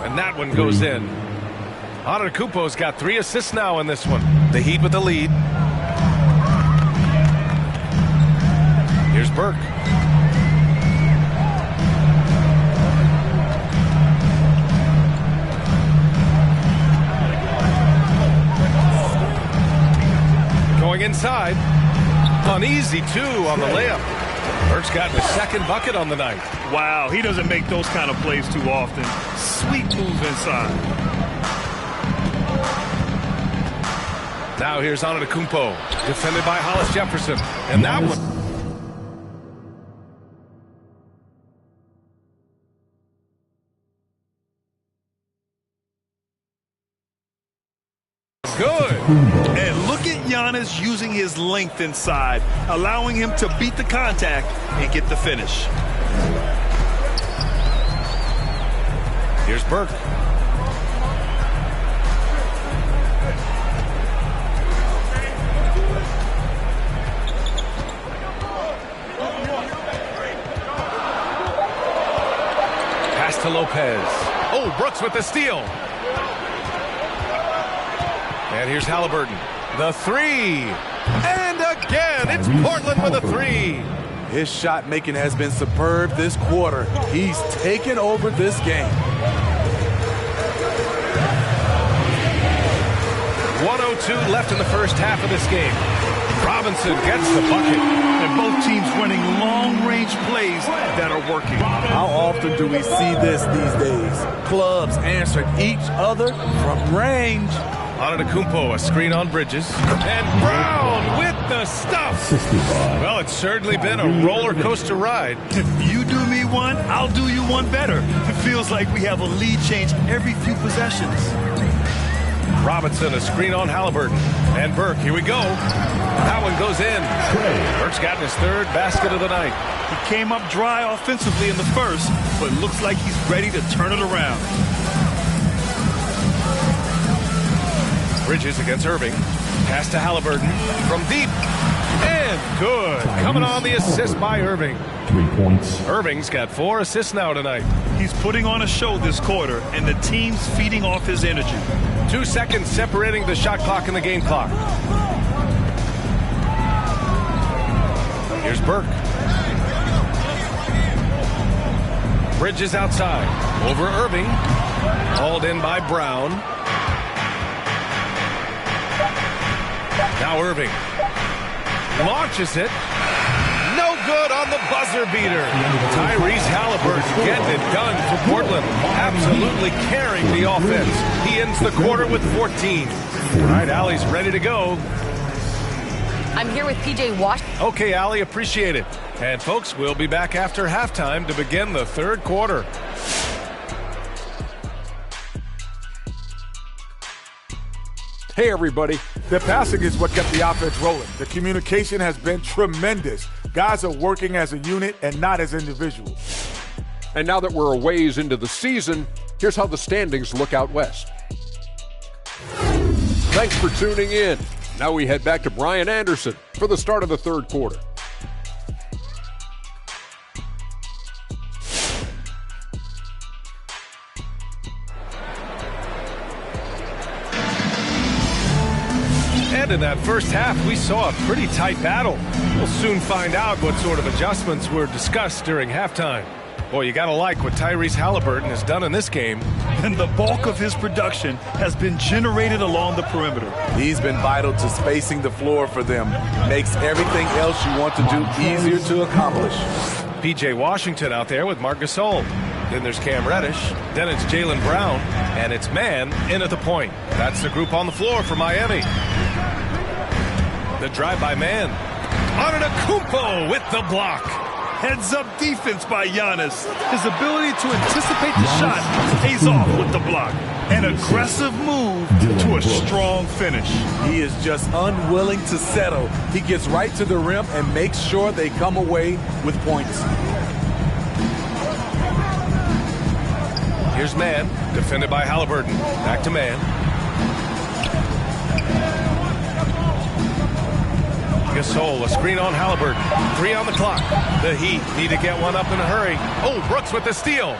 and that one goes in. Antetokounmpo's got 3 assists now in this one. The Heat with the lead. Here's Burke. Going inside. Uneasy, too, on the layup. Burke's gotten his second bucket on the night. Wow, he doesn't make those kind of plays too often. Sweet move inside. Now here's Antetokounmpo, defended by Hollis Jefferson. And that one. Good. And look at Giannis using his length inside, allowing him to beat the contact and get the finish. Here's Burke. Pass to Lopez. Oh, Brooks with the steal. And here's Halliburton. The 3. And again, it's Portland with a 3. His shot making has been superb this quarter. He's taken over this game. 1:02 left in the first half of this game. Robinson gets the bucket. And both teams running long-range plays that are working. How often do we see this these days? Clubs answering each other from range. Antetokounmpo, a screen on Bridges. And Brown with the stuff. Well, it's certainly been a roller coaster ride. If you do me one, I'll do you one better. It feels like we have a lead change every few possessions. Robinson, a screen on Halliburton. And Burke, here we go. That one goes in. Burke's gotten his 3rd basket of the night. He came up dry offensively in the first, but looks like he's ready to turn it around. Bridges against Irving. Pass to Halliburton from deep. And good. Coming on the assist by Irving. 3 points. Irving's got 4 assists now tonight. He's putting on a show this quarter, and the team's feeding off his energy. 2 seconds separating the shot clock and the game clock. Here's Burke. Bridges outside. Over Irving. Hauled in by Brown. Now Irving launches it. No good on the buzzer beater. Tyrese Halliburton getting it done for Portland. Absolutely carrying the offense. He ends the quarter with 14. All right, Allie's ready to go. I'm here with PJ Washington. Okay, Allie, appreciate it. And folks, we'll be back after halftime to begin the 3rd quarter. Hey, everybody. The passing is what kept the offense rolling. The communication has been tremendous. Guys are working as a unit and not as individuals. And now that we're a ways into the season, here's how the standings look out west. Thanks for tuning in. Now we head back to Brian Anderson for the start of the 3rd quarter. And in that first half, we saw a pretty tight battle. We'll soon find out what sort of adjustments were discussed during halftime. Boy, you gotta like what Tyrese Halliburton has done in this game. And the bulk of his production has been generated along the perimeter. He's been vital to spacing the floor for them. Makes everything else you want to do easier to accomplish. PJ Washington out there with Marc Gasol. Then there's Cam Reddish. Then it's Jaylen Brown. And it's man in at the point. That's the group on the floor for Miami. The drive by man. Antetokounmpo with the block. Heads-up defense by Giannis. His ability to anticipate the shot pays off with the block. An aggressive move to a strong finish. He is just unwilling to settle. He gets right to the rim and makes sure they come away with points. Here's man, defended by Halliburton. Back to man. Gasol, a screen on Halliburton. 3 on the clock. The Heat need to get one up in a hurry. Oh, Brooks with the steal.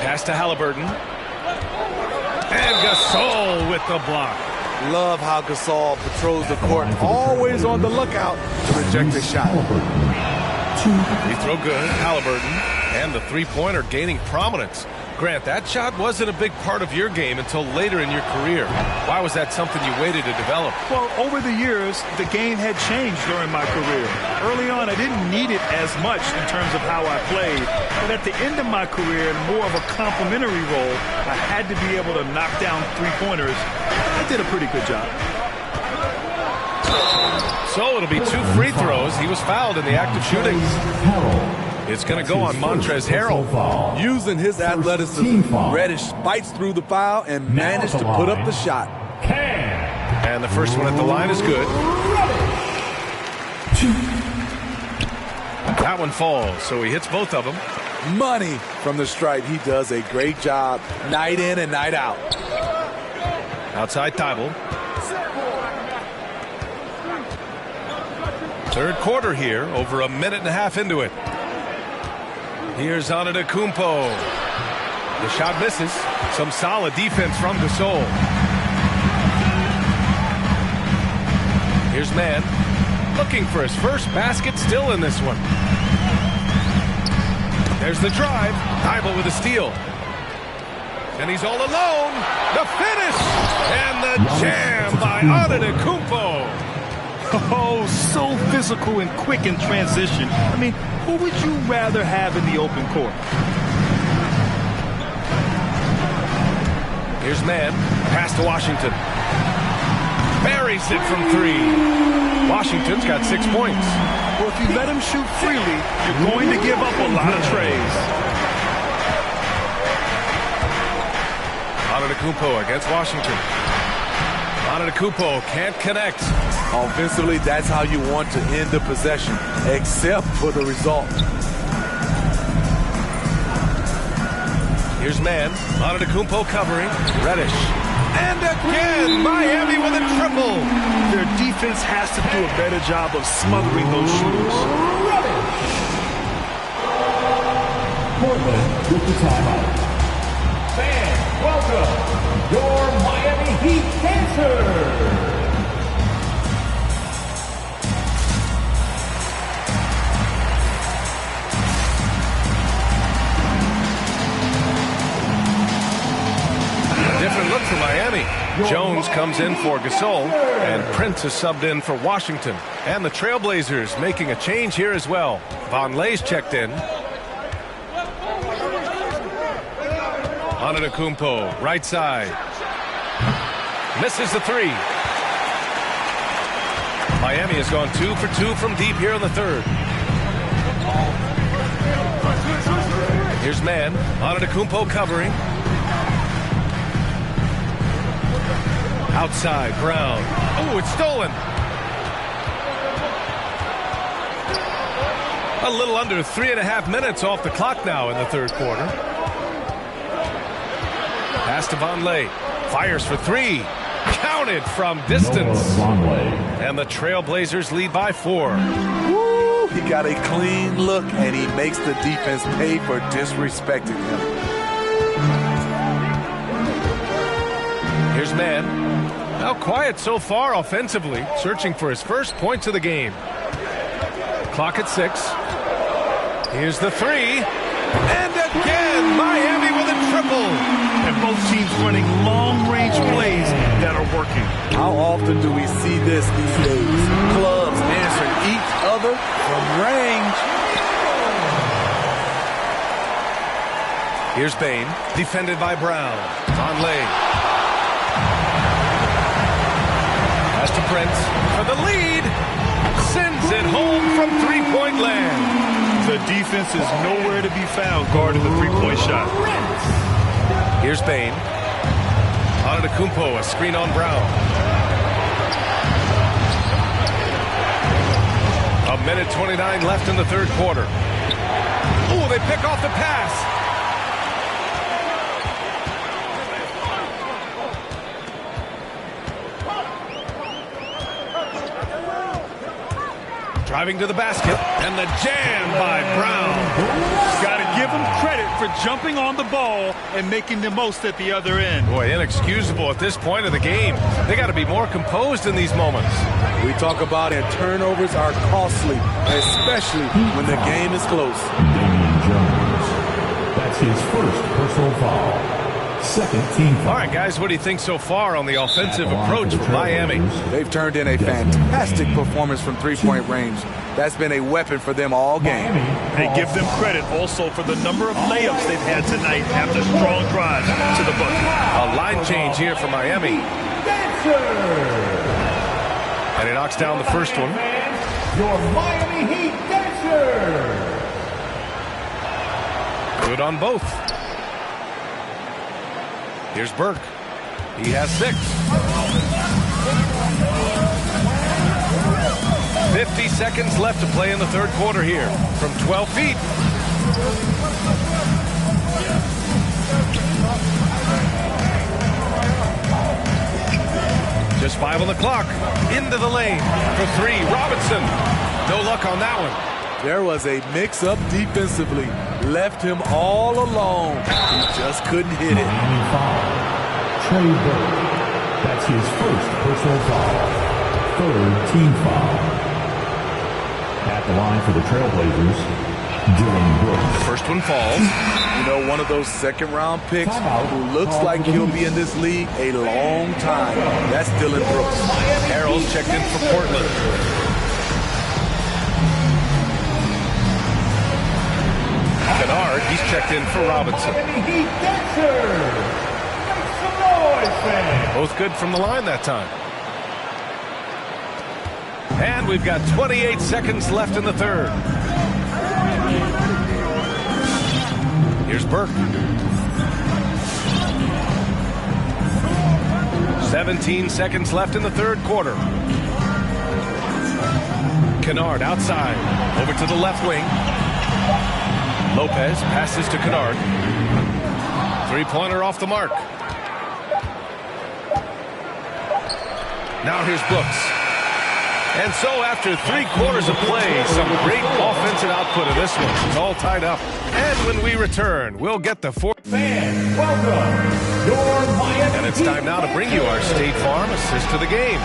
Pass to Halliburton. And Gasol with the block. Love how Gasol patrols the court, always on the lookout to reject the shot. Free throw good, Halliburton. And the three-pointer gaining prominence. Grant, that shot wasn't a big part of your game until later in your career. Why was that something you waited to develop? Well, over the years, the game had changed during my career. Early on, I didn't need it as much in terms of how I played. But at the end of my career, in more of a complementary role, I had to be able to knock down three-pointers. I did a pretty good job. So it'll be 2 free throws. He was fouled in the act of shooting. It's going to go on Montrezl Harrell. Using his athleticism, Reddish spikes through the foul and managed to put up the shot. And the first one at the line is good. That one falls, so he hits both of them. Money from the stripe. He does a great job night in and night out. Outside Thibault. Third quarter here, over a minute and a half into it. Here's Antetokounmpo. The shot misses. Some solid defense from Gasol. Here's Mann. Looking for his first basket, still in this one. There's the drive. Thibault with a steal. And he's all alone. The finish! And the jam by Antetokounmpo. Oh, so physical and quick in transition. I mean, who would you rather have in the open court? Here's Mann. Pass to Washington. Buries it from 3. Washington's got 6 points. Well, if you let him shoot freely, you're going to give up a lot of trays. Antetokounmpo against Washington. Antetokounmpo can't connect. Offensively, that's how you want to end the possession, except for the result. Here's Mann. Antetokounmpo covering. Reddish. And again, Miami with a triple. Their defense has to do a better job of smothering those shooters. Portland with the timeout. Fans, welcome your Miami Heat dancers. Different look for Miami. Jones comes in for Gasol, and Prince is subbed in for Washington. And the Trailblazers making a change here as well. Vonleh's checked in. Antetokounmpo, right side. Misses the 3. Miami has gone 2 for 2 from deep here in the third. Here's Mann. Antetokounmpo covering. Outside, Brown. Oh, it's stolen. A little under 3.5 minutes off the clock now in the third quarter. Pass to Vonleh. Fires for 3. Counted from distance. And the Trailblazers lead by 4. Woo, he got a clean look, and he makes the defense pay for disrespecting him. Here's Mann. Now quiet so far offensively, searching for his first points of the game. Clock at 6. Here's the 3. And again, Miami with a triple. And both teams running long-range plays that are working. How often do we see this these days? Clubs answering each other from range. Here's Bane, defended by Brown. Vonleh. Pass to Prince for the lead. Sends it home from three-point land. The defense is nowhere to be found guarding the three-point shot. Here's Bane. Antetokounmpo, a screen on Brown. A minute 29 left in the third quarter. Oh, they pick off the pass. Driving to the basket, and the jam by Brown. Got to give give him credit for jumping on the ball and making the most at the other end. Boy, inexcusable at this point of the game. They got to be more composed in these moments. We talk about it, turnovers are costly, especially when the game is close. Damian Jones. That's his first personal foul. Second team foul. All right, guys, what do you think so far on the offensive approach for Miami? They've turned in a fantastic performance from three-point range. That's been a weapon for them all game. They give them credit also for the number of layups they've had tonight after strong drives to the bucket. A line change here for Miami. And he knocks down the first one. Your Miami Heat dancer. Good on both. Here's Burke. He has 6. 50 seconds left to play in the third quarter here from 12 feet. Just 5 on the clock. Into the lane for 3. Robinson. No luck on that one. There was a mix-up defensively. Left him all alone. He just couldn't hit it. Miami foul. Trey Burke. That's his first personal foul. Third team foul. At the line for the Trailblazers, Dylan Brooks. First one falls. You know, one of those second-round picks who looks like he'll be in this league a long time. That's Dylan Brooks. Harrell's checked in for Portland. Kennard, he's checked in for Robinson. Both good from the line that time. And we've got 28 seconds left in the third. Here's Burke. 17 seconds left in the third quarter. Kennard outside. Over to the left wing. Lopez passes to Kennard. Three-pointer off the mark. Now here's Brooks. And so after 3 quarters of play, some great offensive output of this one. It's all tied up. And when we return, we'll get the fourth. Fans, welcome. Your Miami. And it's time now to bring you our State Farm assist to the game.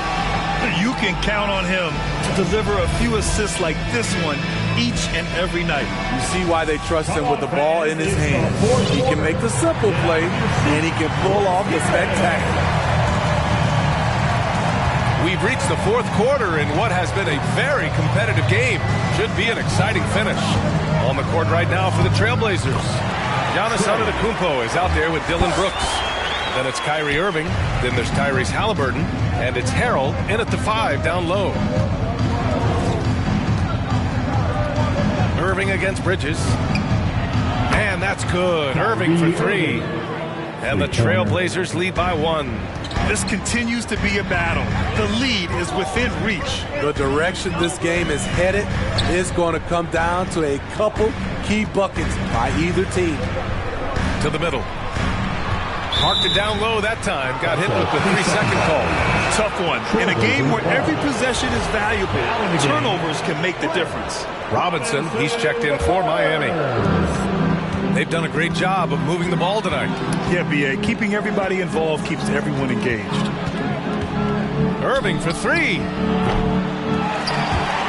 You can count on him to deliver a few assists like this one each and every night. You see why they trust him with the ball in his hands. He can make the simple play, and he can pull off the spectacular. We've reached the fourth quarter in what has been a very competitive game. Should be an exciting finish. On the court right now for the Trailblazers. Giannis Antetokounmpo is out there with Dylan Brooks. Then it's Kyrie Irving. Then there's Tyrese Halliburton. And it's Harrell in at the 5 down low. Irving against Bridges. And that's good. Irving for 3. And the Trailblazers lead by 1. This continues to be a battle. The lead is within reach. The direction this game is headed is going to come down to a couple key buckets by either team. To the middle. Marked it down low that time. Got hit with the 3-second call. Tough one. In a game where every possession is valuable, turnovers can make the difference. Robinson, he's checked in for Miami. They've done a great job of moving the ball tonight. Yeah, B.A. Keeping everybody involved keeps everyone engaged. Irving for 3.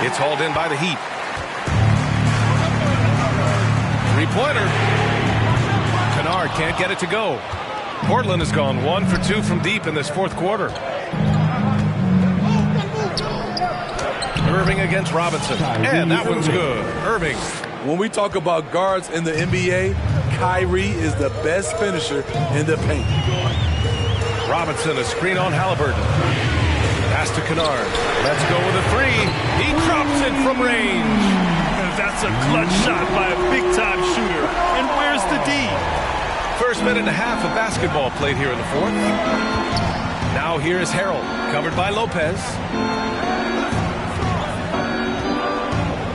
It's hauled in by the Heat. 3-pointer. Kennard can't get it to go. Portland has gone 1 for 2 from deep in this fourth quarter. Irving against Robinson. And that one's good. Irving. When we talk about guards in the NBA, Kyrie is the best finisher in the paint. Robinson, a screen on Halliburton. Pass to Kennard. Let's go with a 3. He drops it from range. That's a clutch shot by a big-time shooter. And where's the D? First minute and a half of basketball played here in the fourth. Now here is Harrell, covered by Lopez.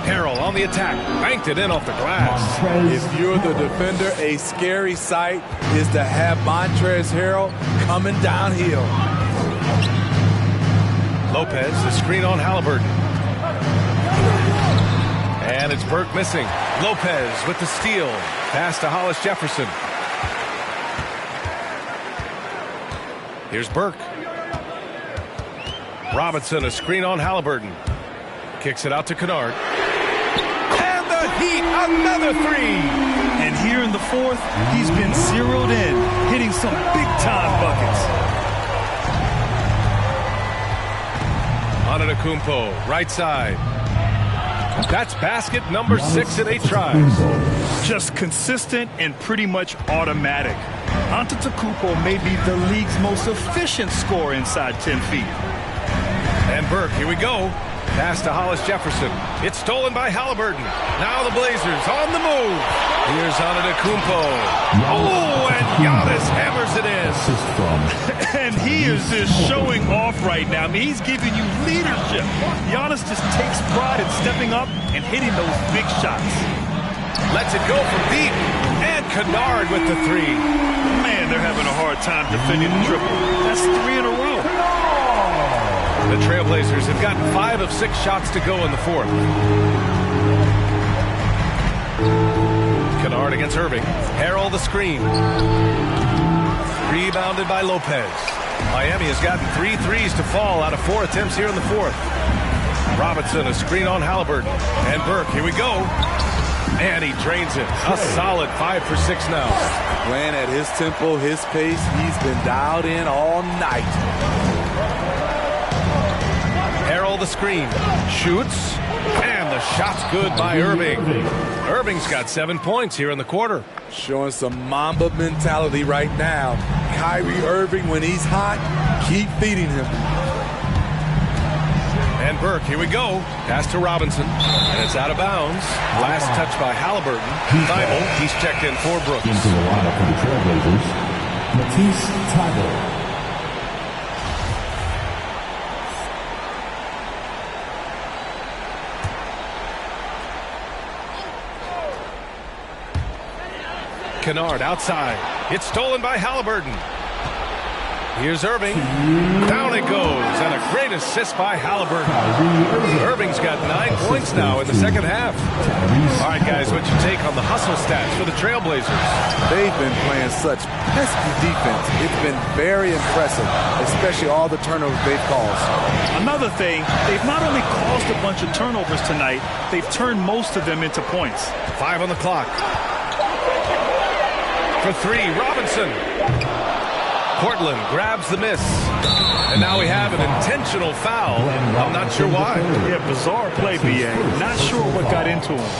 Harrell on the attack, banked it in off the glass. If you're the defender, a scary sight is to have Montrezl Harrell coming downhill. Lopez, the screen on Halliburton. And it's Burke missing. Lopez with the steal. Pass to Hollis Jefferson. Here's Burke. Robinson, a screen on Halliburton. Kicks it out to Kennard. And the Heat, another three. And here in the fourth, he's been zeroed in, hitting some big-time buckets. Antetokounmpo, right side. That's basket number 6 in 8 tries. Just consistent and pretty much automatic. Antetokounmpo may be the league's most efficient scorer inside 10 feet. And Burke, here we go. Pass to Hollis Jefferson. It's stolen by Halliburton. Now the Blazers on the move. Here's Antetokounmpo. Oh, and Giannis hammers it in. And he is just showing off right now. I mean, he's giving you leadership. Giannis just takes pride in stepping up and hitting those big shots. Lets it go from deep. And Kennard with the three. Man, they're having a hard time defending the triple. That's 3 in a row. The Trailblazers have gotten 5 of 6 shots to go in the fourth. Kennard against Irving. Harrell the screen. Rebounded by Lopez. Miami has gotten 3 threes to fall out of 4 attempts here in the fourth. Robinson, a screen on Halliburton. And Burke, here we go. And he drains it. A solid 5 for 6 now. Playing at his tempo, his pace. He's been dialed in all night. Harrell the screen. Shoots. And the shot's good by Irving. Irving's got 7 points here in the quarter. Showing some Mamba mentality right now. Kyrie Irving, when he's hot, keep feeding him. And Burke, here we go. Pass to Robinson. And it's out of bounds. Last touch by Halliburton. Thibault, he's checked in for Brooks. Into the lineup for the Trailblazers, Matisse Thybulle. Kennard outside. It's stolen by Halliburton. Here's Irving. Down it goes. And a great assist by Halliburton. Irving's got 9 points now in the second half. All right, guys, what's your take on the hustle stats for the Trailblazers? They've been playing such pesky defense. It's been very impressive, especially all the turnovers they've caused. Another thing, they've not only caused a bunch of turnovers tonight, they've turned most of them into points. 5 on the clock. For 3, Robinson. Portland grabs the miss. And now we have an intentional foul. I'm not sure why. Yeah, bizarre play, B.A. Not sure what got into him.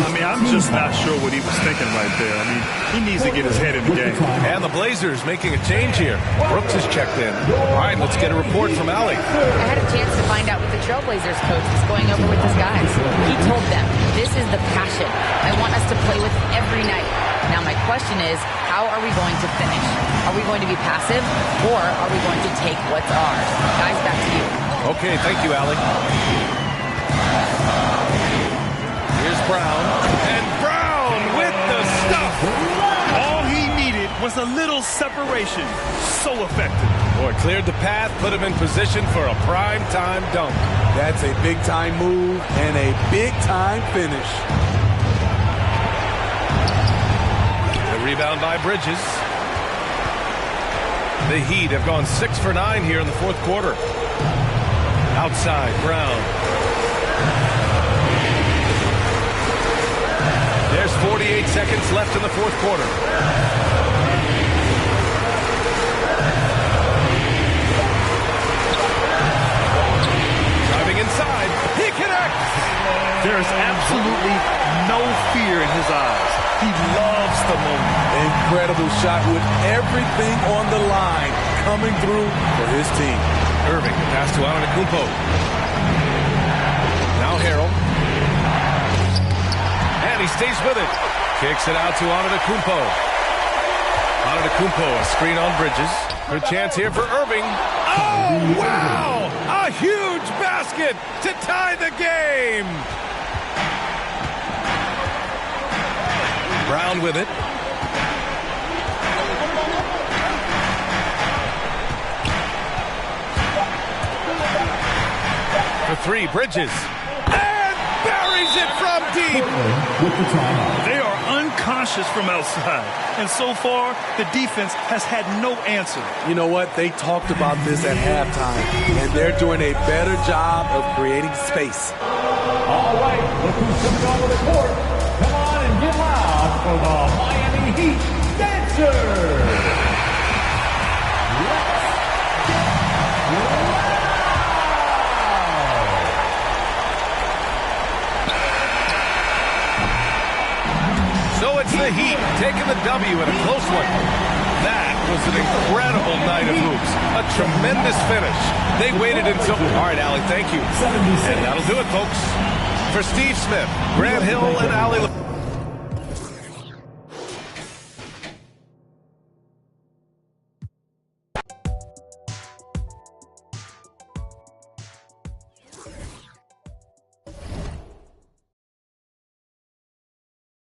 I mean, I'm just not sure what he was thinking right there. I mean, he needs to get his head in the game. And the Blazers making a change here. Brooks is checked in. All right, let's get a report from Allie. I had a chance to find out what the Trailblazers coach was going over with his guys. He told them, this is the passion I want us to play with every night. Now my question is, how are we going to finish? Are we going to be passive, or are we going to take what's ours? Guys, back to you. Okay, thank you, Allie. Here's Brown. And Brown with the stuff. All he needed was a little separation. So effective. Boy, cleared the path, put him in position for a prime-time dunk. That's a big-time move and a big-time finish. The rebound by Bridges. The Heat have gone 6 for 9 here in the fourth quarter. Outside, Brown. There's 48 seconds left in the fourth quarter. Driving inside. He connects. There's absolutely no fear in his eyes. He loves the moment. Incredible shot with everything on the line coming through for his team. Irving, pass to Antetokounmpo. Now Harrell. And he stays with it. Kicks it out to Antetokounmpo. Antetokounmpo, a screen on Bridges. Good chance here for Irving. Oh, wow! A huge basket to tie the game. Brown with it. For 3, Bridges. And buries buries it from deep. With the timeout. They are unconscious from outside. And so far, the defense has had no answer. You know what? They talked about this at halftime, and they're doing a better job of creating space. All right, look who's coming onto the court. Come on and get loud for the Miami Heat Dancers. So it's the Heat taking the W in a close one. That was an incredible night of hoops. A tremendous finish. They waited until... All right, Allie, thank you. And that'll do it, folks. For Steve Smith, Grant Hill, and Allie...